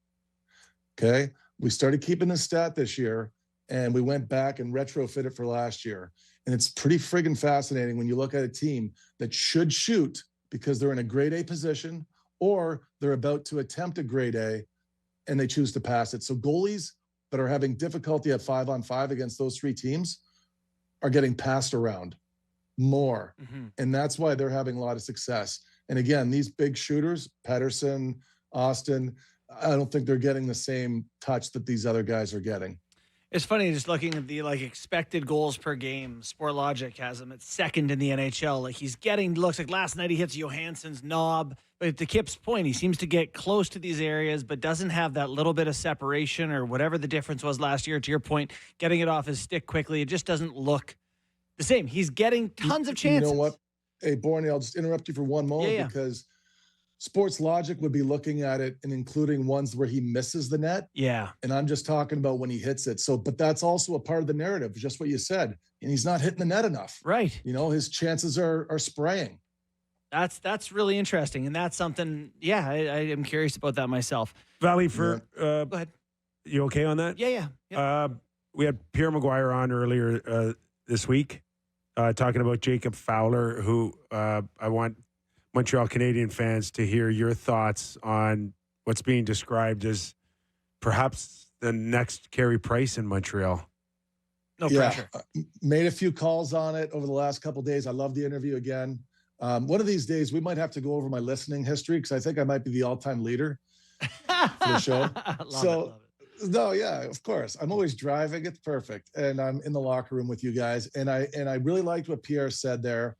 Okay? We started keeping this stat this year, and we went back and retrofit it for last year. And it's pretty friggin' fascinating when you look at a team that should shoot because they're in a grade A position or they're about to attempt a grade A and they choose to pass it. So goalies that are having difficulty at 5-on-5 against those 3 teams are getting passed around more.
Mm-hmm.
And that's why they're having a lot of success. And again, these big shooters, Pettersson, Austin, I don't think they're getting the same touch that these other guys are getting.
It's funny just looking at the expected goals per game. SportLogic has him at second in the NHL. Like he's getting looks like last night he hits Johansson's knob. But to Kip's point, he seems to get close to these areas, but doesn't have that little bit of separation or whatever the difference was last year. To your point, getting it off his stick quickly, it just doesn't look the same. He's getting tons of chances.
You know what? Hey, Bourne, I'll just interrupt you for one moment because SportsLogic would be looking at it and including ones where he misses the net.
Yeah.
And I'm just talking about when he hits it. So, but that's also a part of the narrative, just what you said. And he's not hitting the net enough.
Right.
You know, his chances are spraying.
That's really interesting. And that's something, I am curious about that myself.
Valley,
Go ahead.
You okay on that?
Yeah.
We had Pierre Maguire on earlier this week talking about Jacob Fowler, who I want Montreal Canadian fans to hear your thoughts on what's being described as perhaps the next Carey Price in Montreal.
No pressure.
Made a few calls on it over the last couple of days. I love the interview again. One of these days, we might have to go over my listening history because I think I might be the all-time leader for the show.
Love it.
No, yeah, of course. I'm always driving. It's perfect. And I'm in the locker room with you guys. And I really liked what Pierre said there.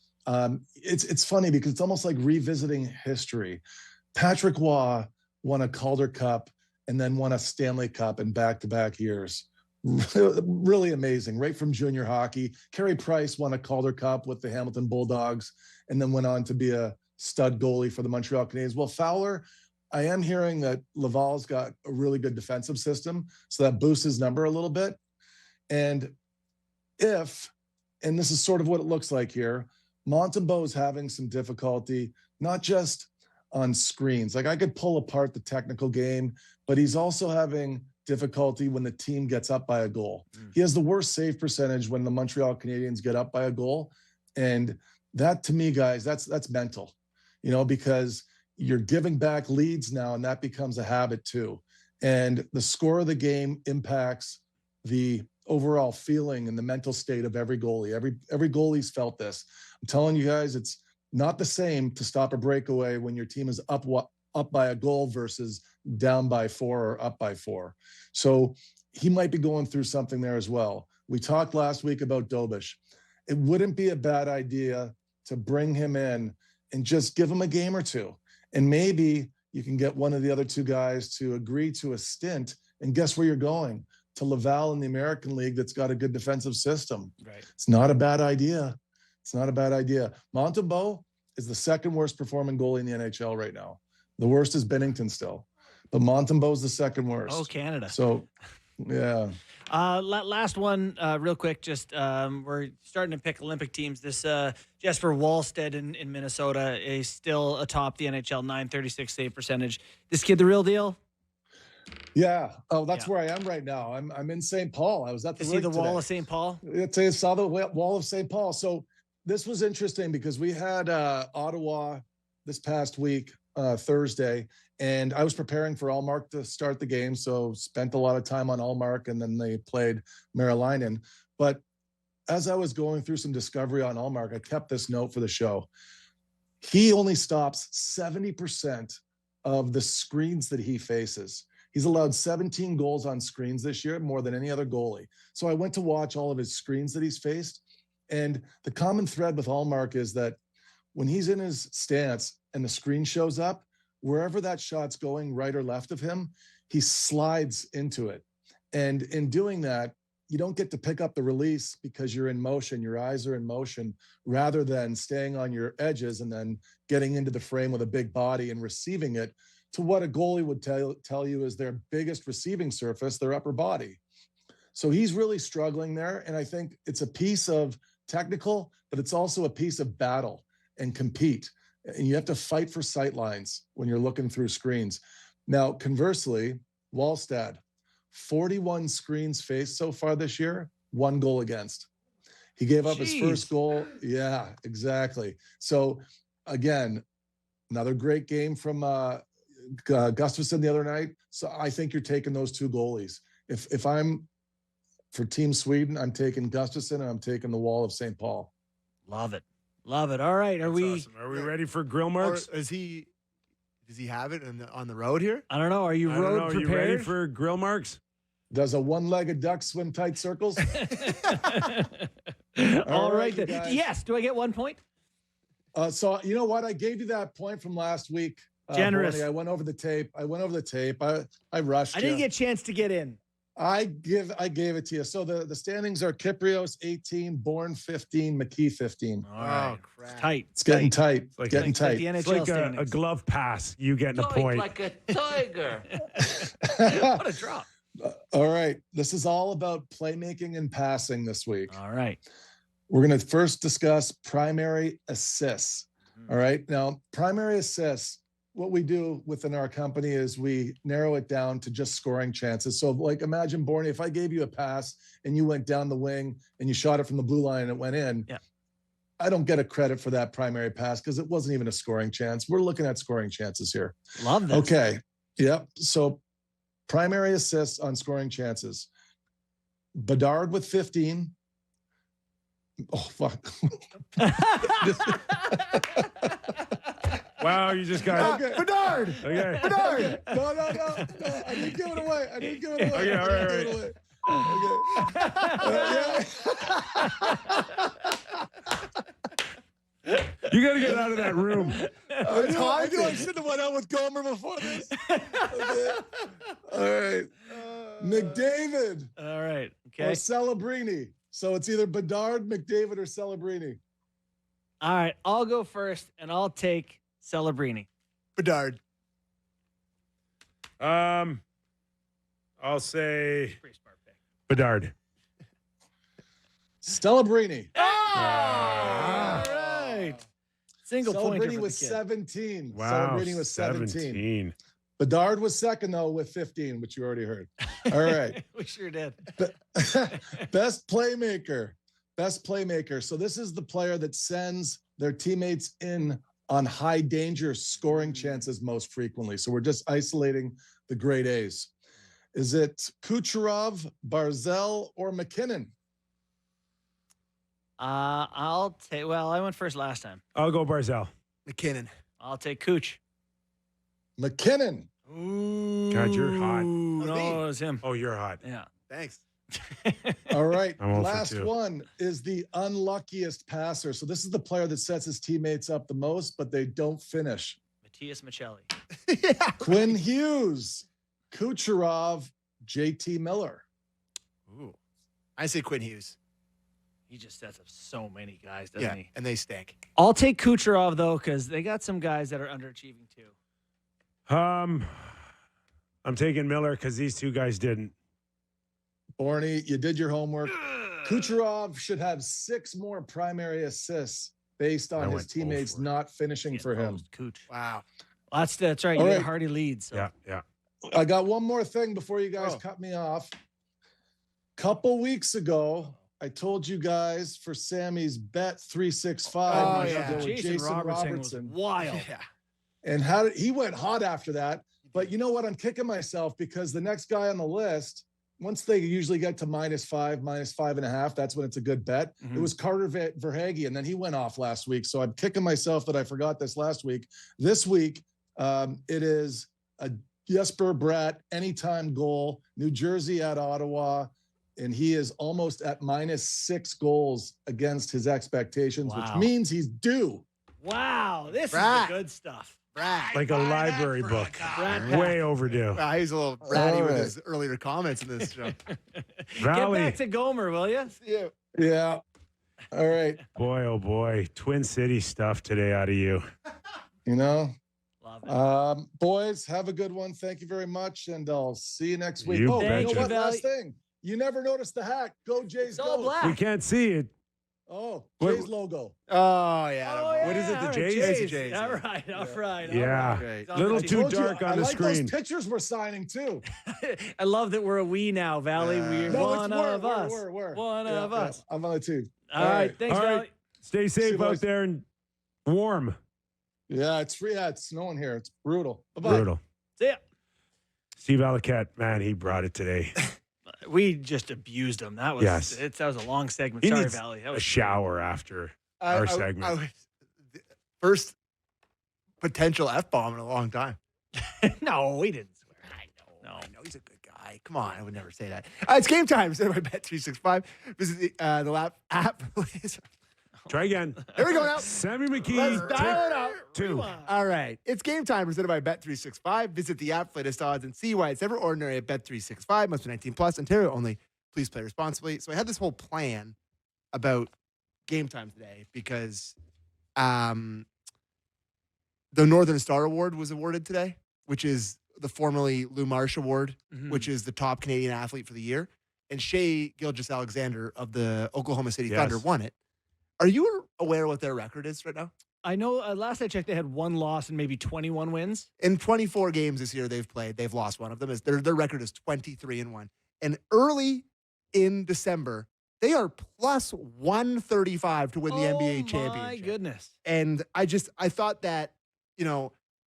It's funny because it's almost like revisiting history. Patrick Waugh won a Calder Cup and then won a Stanley Cup in back-to-back years. Really amazing, right from junior hockey. Carey Price won a Calder Cup with the Hamilton Bulldogs and then went on to be a stud goalie for the Montreal Canadiens. Well, Fowler, I am hearing that Laval's got a really good defensive system, so that boosts his number a little bit. And this is sort of what it looks like here, Montembeault's having some difficulty, not just on screens. Like I could pull apart the technical game, but he's also having difficulty when the team gets up by a goal. He has the worst save percentage when the Montreal Canadiens get up by a goal. And that to me, guys, that's mental, because you're giving back leads now and that becomes a habit too. And the score of the game impacts the overall feeling and the mental state of every goalie. Every goalie's felt this. I'm telling you guys, it's not the same to stop a breakaway when your team is up by a goal versus down by 4 or up by 4. So he might be going through something there as well. We talked last week about Dobish. It wouldn't be a bad idea to bring him in and just give him a game or two. And maybe you can get one of the other 2 guys to agree to a stint. And guess where you're going? To Laval in the American League that's got a good defensive system.
Right.
It's not a bad idea. It's not a bad idea. Montembeault is the second worst performing goalie in the NHL right now. The worst is Binnington still. But Montembeau's the second worst.
Oh, Canada.
So, yeah.
Last one, real quick. Just we're starting to pick Olympic teams. This Jesper Wallstedt in Minnesota is still atop the NHL, .936 save percentage. This kid, the real deal.
Yeah. Oh, that's where I am right now. I'm in St. Paul. I was at the
See the
rink
wall
today.
of St. Paul.
I saw the wall of St. Paul. So this was interesting because we had Ottawa this past week, Thursday, and I was preparing for Allmark to start the game. So spent a lot of time on Allmark, and then they played Maryland. But as I was going through some discovery on Allmark, I kept this note for the show. He only stops 70% of the screens that he faces. He's allowed 17 goals on screens this year, more than any other goalie. So I went to watch all of his screens that he's faced. And the common thread with Allmark is that when he's in his stance and the screen shows up, wherever that shot's going, right or left of him, he slides into it. And in doing that, you don't get to pick up the release because you're in motion, your eyes are in motion, rather than staying on your edges and then getting into the frame with a big body and receiving it to what a goalie would tell you is their biggest receiving surface, their upper body. So he's really struggling there. And I think it's a piece of technical, but it's also a piece of battle and compete. And you have to fight for sight lines when you're looking through screens. Now, conversely, Wallstedt, 41 screens faced so far this year, 1 goal against. He gave up his first goal. Yeah, exactly. So again, another great game from Gustafsson the other night. So I think you're taking those 2 goalies. If I'm for Team Sweden, I'm taking Gustafsson and I'm taking the wall of St. Paul.
Love it. Love it. All right.
That's awesome. Are we ready for grill marks?
Or does he have it on the road here?
I don't know. Are you road
Are
prepared?
you ready for grill marks?
Does a one-legged duck swim tight circles?
All right.
you
Then.
guys.
Yes. Do I get 1 point?
So you know what? I gave you that point from last week.
Generous.
Bourne. I went over the tape. I rushed.
I didn't
you.
get a chance to get in.
I gave it to you. So the standings are Kypreos 18, Bourne 15, McKee 15.
All right.
crap.
It's tight.
It's getting tight.
like-
Getting
Like
tight.
the NHL
It's like a
standings.
glove pass. You getting a point.
Like a tiger.
What a drop.
All right. This is all about playmaking and passing this week.
All right.
We're going to first discuss primary assists. All right. Now, primary assists, what we do within our company is we narrow it down to just scoring chances. So, like, imagine, Bourne, if I gave you a pass and you went down the wing and you shot it from the blue line and it went in,
Yeah.
I don't get a credit for that primary pass because it wasn't even a scoring chance. We're looking at scoring chances here.
Love this.
Okay. Yep. So, primary assists on scoring chances. Bedard with 15. Oh, fuck.
Wow, you just got
Okay. Bedard.
Okay.
Bedard. No. I didn't give it away.
Okay, all right. You got to get out of that room.
I knew I shouldn't have went out with Gomer before this. Okay. All right. McDavid
All right.
or
Okay.
Celebrini. So it's either Bedard, McDavid, or Celebrini.
All right. I'll go first, and I'll take Celebrini.
Bedard.
I'll say
Pretty smart pick.
Bedard.
Celebrini.
All right. Single pointer
Celebrini
for
was
the kid.
17.
Wow.
Celebrini was 17.
17.
Bedard was second, though, with 15, which you already heard. All right.
We sure did.
Best playmaker. So this is the player that sends their teammates in on high danger scoring chances most frequently. So we're just isolating the grade A's. Is it Kucherov, Barzell, or McKinnon?
I'll take. Well, I went first last time.
I'll go Barzell.
McKinnon.
I'll take Cooch.
McKinnon.
Ooh.
God, you're hot.
No, it was him.
Oh, you're hot.
Yeah.
Thanks.
All right.
I'm 0 for
Last
2.
one is the unluckiest passer. So this is the player that sets his teammates up the most, but they don't finish.
Matias Maccelli.
Quinn Hughes, Kucherov, JT Miller.
Ooh.
I say Quinn Hughes.
He just sets up so many guys, doesn't he?
And they stink.
I'll take Kucherov, though, because they got some guys that are underachieving, too.
I'm taking Miller because these two guys didn't.
Bourne, you did your homework. Kucherov should have 6 more primary assists based on his
went
teammates
over.
not finishing for him.
Cooch.
Wow.
Well, that's right.
All
You
right.
had a hearty lead. So.
Yeah.
I got one more thing before you guys
Oh.
cut me off. Couple weeks ago, I told you guys for Sammy's bet 365.
Oh,
I should
yeah.
go with
Jason Robertson was wild.
Yeah.
And he went hot after that. But you know what? I'm kicking myself because the next guy on the list, once they usually get to -5, -5.5, that's when it's a good bet.
Mhm.
It was Carter Verhaeghe, and then he went off last week. So I'm kicking myself that I forgot this last week. This week, it is a Jesper Bratt anytime goal, New Jersey at Ottawa, and he is almost at -6 goals against his expectations,
Wow.
which means he's due.
Wow, this
Brad.
is the good stuff.
Brad.
Like a library book.
Brad
Way overdue.
Wow, he's a little bratty
All
with
right.
his earlier comments in this show.
Valley.
Get back to Gomer, will you?
Yeah.
Yeah. All right.
Boy, oh boy. Twin City stuff today out of you.
You know,
Love it.
boys, have a good one. Thank you very much, and I'll see you next week.
You
Oh, you
betcha.
know what?
Valley.
Last thing, you never noticed the hat. Go Jays,
It's all
go!
black.
We can't see it.
Oh,
What-
Jays logo.
Oh, yeah.
Oh,
What is it, the
all right,
Jays?
The Jays,
All
yeah.
right, all right. all
Yeah.
right.
Great.
It's on
Little
the
too
team.
Told you,
dark on
I
the
like
screen.
those pictures we're signing too.
I love that we're a we now, Valley. We're
No,
one of us.
we're.
One
Yeah,
of
yeah,
us.
I'm on the team.
All right. Thanks,
All right.
Valley.
Stay
See you,
safe out
boys.
there and warm.
Yeah, it's free. Yeah, it's snowing here. It's brutal. Bye-bye.
Brutal.
See ya.
Steve Valiquette, man, he brought it today.
We just abused him. That was
Yes.
that was a long segment.
He
Sorry,
needs
Valley. That
A
was
shower after. Our segment.
First potential F-bomb in a long time.
No, we didn't swear.
No, he's a good guy. Come on, I would never say that. It's game time. So I bet 365. Visit the app.
Try again.
Here we go now.
Sammy McKee.
Let's dial it up.
2.
All right. It's game time presented by Bet365. Visit the app, latest odds, and see why it's ever ordinary at Bet365. Must be 19 plus. Ontario only. Please play responsibly. So I had this whole plan about game time today because the Northern Star Award was awarded today, which is the formerly Lou Marsh Award, which is the top Canadian athlete for the year. And Shea Gilgeous-Alexander of the Oklahoma City
Yes.
Thunder won it. Are you aware what their record is right now?
I know last I checked, they had 1 loss and maybe 21 wins.
In 24 games this year they've played, they've lost one of them. Their record is 23-1. And early in December, they are plus 135 to win the NBA championship.
My goodness.
And I thought that,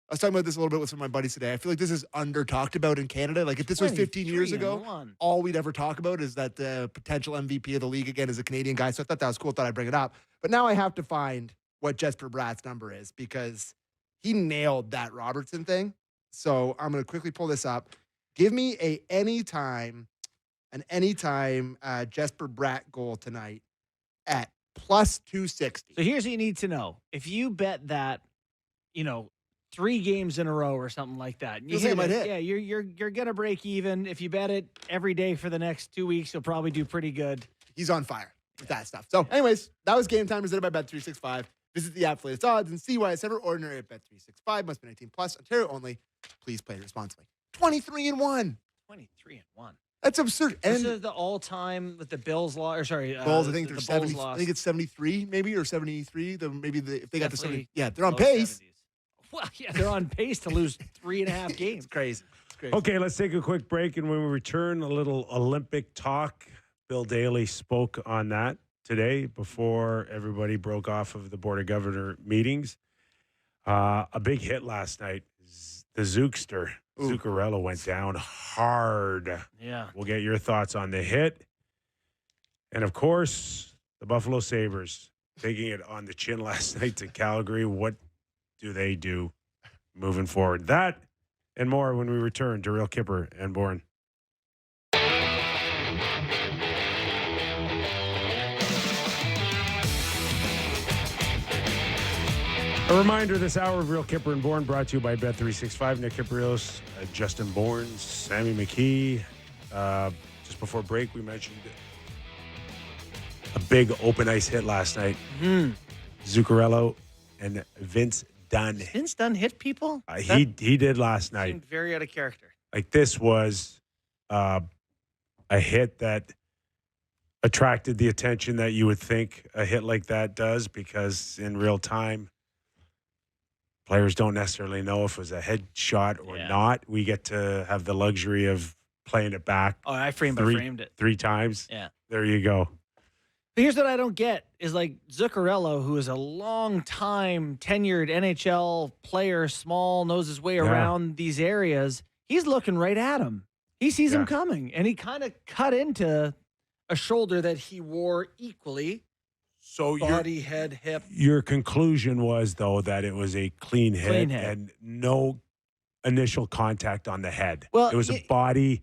I was talking about this a little bit with some of my buddies today. I feel like this is under talked about in Canada. Like if this was 15 years ago,
23-1.
all we'd ever talk about is that the potential MVP of the league again is a Canadian guy. So I thought that was cool. Thought I'd bring it up. But now I have to find what Jesper Bratt's number is because he nailed that Robertson thing. So I'm going to quickly pull this up. Give me an anytime Jesper Bratt goal tonight at plus 260.
So here's what you need to know. If you bet that, 3 games in a row or something like that, and you
Feels like it might hit.
yeah, you're gonna break even. If you bet it every day for the next 2 weeks, you'll probably do pretty good.
He's on fire with that stuff. So anyways, that was game time presented by Bet365. Visit the app for latest odds and see why it's ever ordinary at Bet365. Must be 19 plus. Ontario only. Please play responsibly. 23-1.
23-1.
That's absurd.
This
And
is the all-time with the Bills loss. Or sorry,
Bulls, I think
the
they're
Bulls
70. I
lost.
think it's 73, maybe, or 73. If they got to 70,
Definitely
yeah, they're on
low
pace.
70s. Well, yeah, they're on pace to lose 3.5 games.
It's crazy. It's crazy.
Okay, let's take a quick break. And when we return, a little Olympic talk. Bill Daly spoke on that today before everybody broke off of the Board of Governor meetings. A big hit last night. The Zookster,
Ooh.
Zuccarello, went down hard.
Yeah.
We'll get your thoughts on the hit. And, of course, the Buffalo Sabres taking it on the chin last night to Calgary. What do they do moving forward? That and more when we return to Real Kyper and Bourne. A reminder, this hour of Real Kyper and Bourne brought to you by Bet365. Nick Kypreos, Justin Bourne, Sammy McKee. Just before break, we mentioned a big open ice hit last night. Zuccarello and Vince Dunn.
Vince Dunn hit people?
He did last
That
night.
seemed very out of character.
Like this was a hit that attracted the attention that you would think a hit like that does, because in real time, players don't necessarily know if it was a headshot or not. We get to have the luxury of playing it back.
Oh, I framed it
3 times.
Yeah.
There you go.
But here's what I don't get is like Zuccarello, who is a long time tenured NHL player, small, knows his way around these areas. He's looking right at him. He sees him coming, and he kind of cut into a shoulder that he wore equally.
So
body, head, hip.
Your conclusion was, though, that it was a clean hit and no initial contact on the head.
Well,
it was a body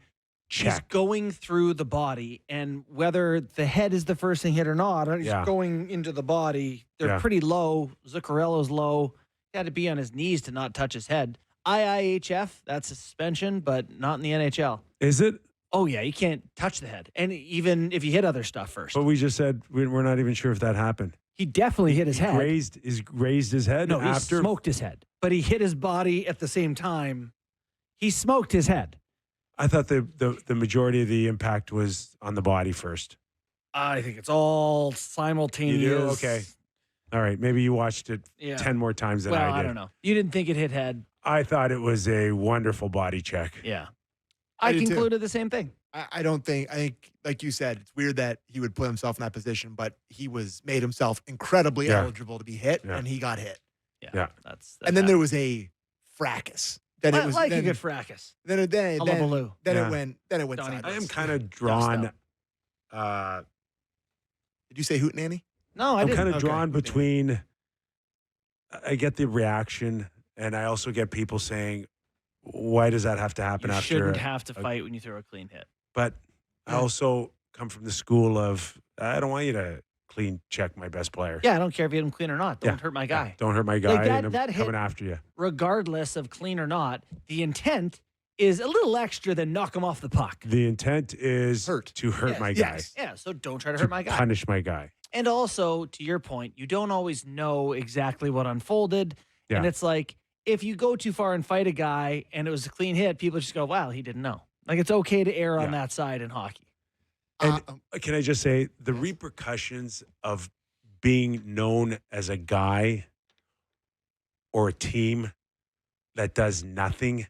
check.
He's going through the body, and whether the head is the first thing hit or not, he's going into the body. They're pretty low. Zuccarello's low. He had to be on his knees to not touch his head. IIHF, that's a suspension, but not in the NHL.
Is it?
Oh, yeah, you can't touch the head. And even if you hit other stuff first.
But we just said we're not even sure if that happened.
He definitely hit his head.
Raised his head?
No,
after?
he smoked his head. But he hit his body at the same time. He smoked his head.
I thought the majority of the impact was on the body first.
I think it's all simultaneous.
You do? Okay. All right. Maybe you watched it 10 more times than I did.
I don't know. You didn't think it hit head.
I thought it was a wonderful body check.
Yeah. I concluded the same thing.
I think, like you said, it's weird that he would put himself in that position, but he made himself incredibly eligible to be hit, and he got hit.
Yeah.
And then there was a fracas. Then it was
a good fracas.
Then it went
Donnie.
sideways.
I am kind of drawn.
Did you say hootenanny?
No, I
I'm
didn't.
kind of drawn between. I get the reaction, and I also get people saying, "Why does that have to happen
You
after?"
shouldn't have to fight when you throw a clean hit.
But I also come from the school of I don't want you to clean check my best player.
Yeah, I don't care if you hit him clean or not. Don't hurt my guy.
Don't hurt my guy.
Like
and I'm
that
coming
hit,
after you.
Regardless of clean or not, the intent is a little extra than knock him off the puck.
The intent is to hurt my guy.
Yeah, so don't try to hurt my guy.
Punish my guy.
And also, to your point, you don't always know exactly what unfolded.
Yeah.
And it's like, if you go too far and fight a guy and it was a clean hit, people just go, wow, he didn't know. Like, it's okay to err on that side in hockey.
And can I just say, the repercussions of being known as a guy or a team that does nothing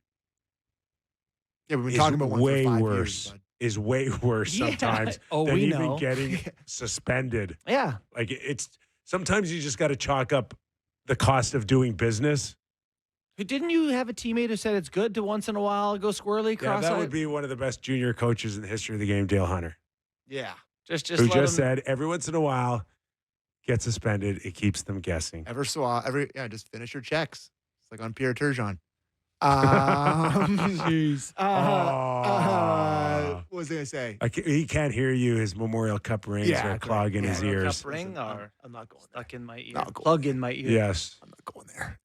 we've been talking about one
way
for 5
worse.
years,
Is way worse sometimes than
we
even
know.
getting suspended.
Yeah.
Like it's sometimes you just got to chalk up the cost of doing business.
Didn't you have a teammate who said it's good to once in a while go squirrely cross-eyed?
Yeah, that would be one of the best junior coaches in the history of the game, Dale Hunter.
Yeah.
Who just said every once in a while get suspended. It keeps them guessing.
Just finish your checks. It's like on Pierre Turgeon.
Jeez.
What was I going to say?
He can't hear you. His Memorial Cup rings are clogging his ears.
Cup ring or
I'm not going
stuck in my ear.
Plug
in my ear.
Yes.
I'm not going there.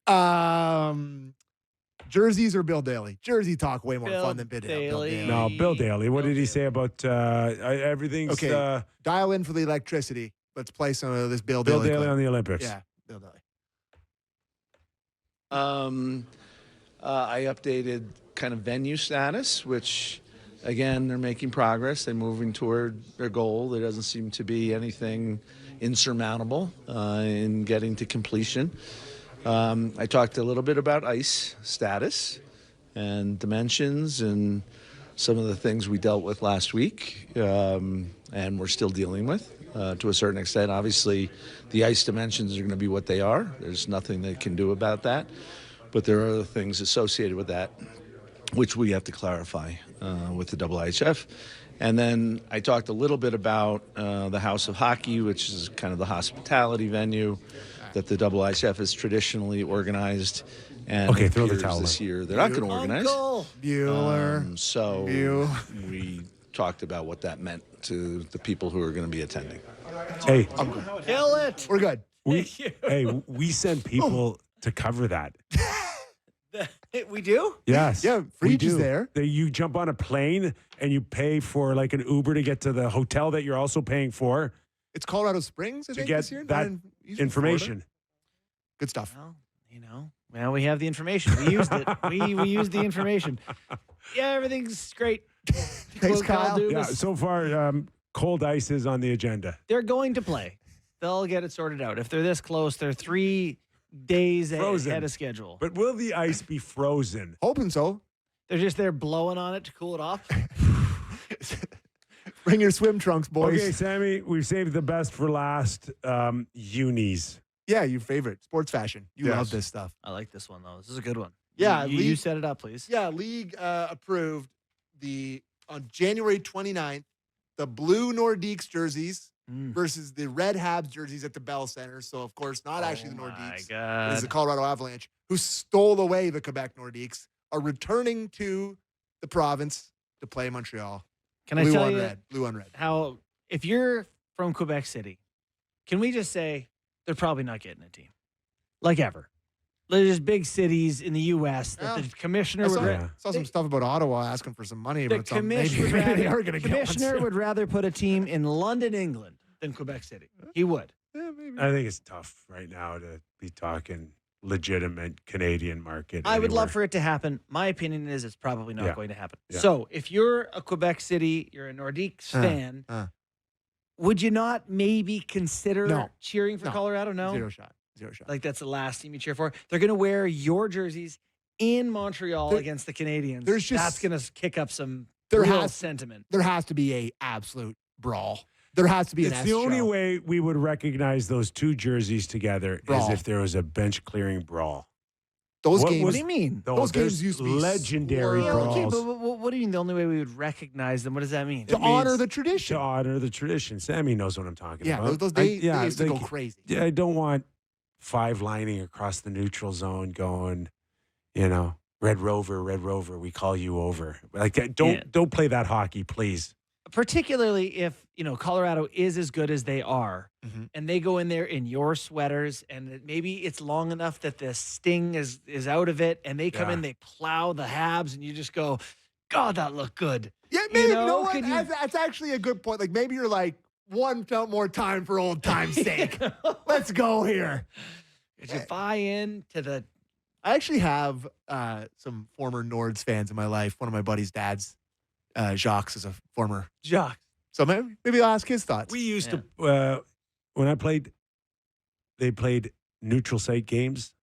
Jerseys or Bill Daly? Jersey talk way more fun than Bill Daly.
No, Bill Daly. What did he say about everything's
dial in for the electricity. Let's play some of this Bill
Daly
clip.
on the Olympics.
Yeah, Bill Daly.
I updated kind of venue status, which, again, they're making progress. They're moving toward their goal. There doesn't seem to be anything insurmountable in getting to completion. I talked a little bit about ice status and dimensions and some of the things we dealt with last week and we're still dealing with to a certain extent. Obviously, the ice dimensions are going to be what they are. There's nothing they can do about that. But there are other things associated with that, which we have to clarify with the IIHF. And then I talked a little bit about the House of Hockey, which is kind of the hospitality venue that the IIHF has traditionally organized. And
okay, throw the towel
this year they're not going to organize.
Bueller.
So we talked about what that meant to the people who are going to be attending.
Hey,
Kill it.
We're good.
We send people to cover that.
We do?
Yes.
Yeah, Freach is there.
You jump on a plane and you pay for like an Uber to get to the hotel that you're also paying for.
It's Colorado Springs, I
to
think,
get
this year.
that
usually
information.
Florida. Good stuff.
Well, Well, we have the information. We used it. we used the information. Yeah, everything's great.
Thanks, Kyle.
Yeah, so far, cold ice is on the agenda.
They're going to play. They'll get it sorted out. If they're this close, they're 3 days
Frozen.
ahead of schedule.
But will the ice be frozen?
Hoping so.
They're just there blowing on it to cool it off.
Bring your swim trunks, boys.
Okay, Sammy, we've saved the best for last. Unis.
Yeah, your favorite sports fashion. You
Yes.
love this stuff.
I like this one, though. This is a good one.
Yeah,
You set it up, please.
Yeah, league approved on January 29th, the blue Nordiques jerseys versus the red Habs jerseys at the Bell Center. So, of course, not actually the Nordiques.
My
It is the
God.
Colorado Avalanche, who stole away the Quebec Nordiques, are returning to the province to play Montreal.
Can I
Blue
tell
on
you
red. Blue on red.
how, if you're from Quebec City, can we just say they're probably not getting a team? Like ever. There's just big cities in the U.S. that
Yeah.
the commissioner
I
would.
saw,
Yeah.
saw some stuff about Ottawa asking for some money,
The
but it's on, maybe,
commissioner,
maybe they are going to get one
commissioner
soon.
would rather put a team in London, England than Quebec City. He would.
Yeah, maybe.
I think it's tough right now to be talking legitimate Canadian market.
I would love
anywhere.
for it to happen. My opinion is it's probably not
Yeah.
going to happen.
Yeah.
So if you're a Quebec City, you're a Nordiques fan, would you not maybe consider
No.
cheering for
No.
Colorado? No.
Zero shot. Zero shot.
Like that's the last team you cheer for. They're going to wear your jerseys in Montreal
There-
against the Canadians.
there's just-
That's going to kick up some
There
real
has-
sentiment.
There has to be a absolute brawl. There has to be an
It's
S
the only
show.
way we would recognize those two jerseys together
Brawl.
is if there was a bench clearing brawl.
Those
What
games.
What do you mean?
Those games
there's
used to be
legendary
Yeah,
swirl.
okay,
brawls.
but what do you mean the only way we would recognize them? What does that mean?
to
It
honor
means
the tradition.
To honor the tradition. Sammy knows what I'm talking
Yeah,
about.
those
I-
days they used to go
like,
crazy.
Yeah, I don't want 5 lining across the neutral zone going, Red Rover, we call you over. Like that. Don't play that hockey, please.
Particularly if, Colorado is as good as they are
Mhm.
and they go in there in your sweaters and maybe it's long enough that the sting is out of it and they come
Yeah.
in, they plow the Habs and you just go, God, that looked good.
Yeah, maybe you
know,
know what?
could you-
That's actually a good point. Like maybe you're like one more time for old time's sake. Let's go here.
Did you buy in to the
I actually have some former Nords fans in my life. One of my buddy's dads, Jacques, is a former.
Jacques?
So maybe I'll ask his thoughts.
We used to when I played. They played neutral site games.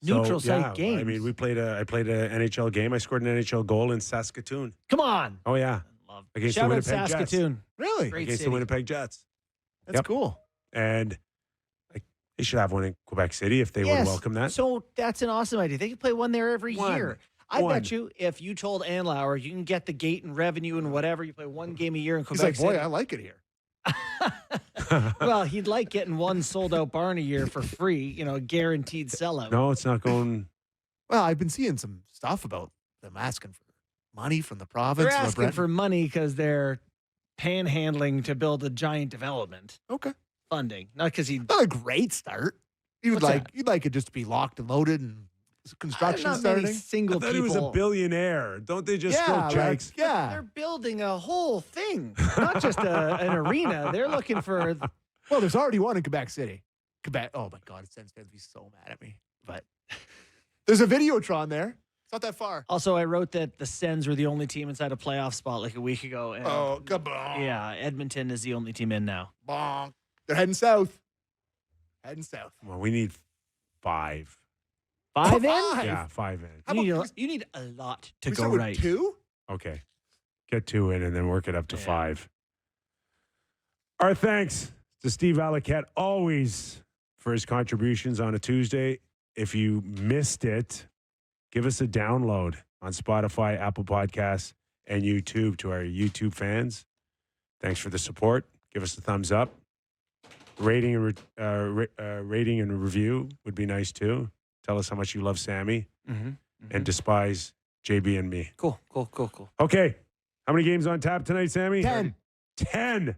Neutral site
I
games?
mean, I played a NHL game. I scored an NHL goal in Saskatoon.
Come on.
Oh yeah,
Love.
Against
Shout
the
out
Winnipeg Jets.
Saskatoon.
Really?
Great
against
city.
the Winnipeg Jets,
That's
Yep.
cool.
and they should have one in Quebec City if they would welcome that.
So that's an awesome idea. They could play one there every
One.
year. I
One.
bet you if you told Anlauer you can get the gate and revenue and whatever, you play one game a year in
He's
Quebec
like, boy,
City.
I like it here.
Well, he'd like getting one sold out barn a year for free, guaranteed sellout.
No, it's not going.
Well, I've been seeing some stuff about them asking for money from the province.
They're
of
asking
Brent-
for money because they're panhandling to build a giant development
Okay.
funding, not because he.
Not a great start. You'd
What's that?
like it just to be locked and loaded and construction
Not many
starting.
I
single
thought
people.
he was a billionaire. Don't they just
Yeah,
throw
like,
checks?
yeah.
They're building a whole thing, not just an arena. They're looking for.
Well, there's already one in Quebec City. Quebec. Oh my God, Sens fans would be so mad at me. But there's a Videotron there. It's not that far.
Also, I wrote that the Sens were the only team inside a playoff spot like a week ago. And
Oh, kabong.
yeah, Edmonton is the only team in now.
Bonk. They're heading south. Heading south.
Well, we need 5.
5 in?
Five?
Yeah, 5 in.
How
You
about-
need, you need a lot to
we
go
start with
right.
2?
Okay, get 2 in and then work it up to
Yeah.
5. Our thanks to Steve Valiquette, always for his contributions on a Tuesday. If you missed it, give us a download on Spotify, Apple Podcasts, and YouTube. To our YouTube fans, thanks for the support. Give us a thumbs up. Rating and review would be nice too. Tell us how much you love Sammy and despise JB and me.
Cool.
Okay, how many games on tap tonight, Sammy?
10.
10.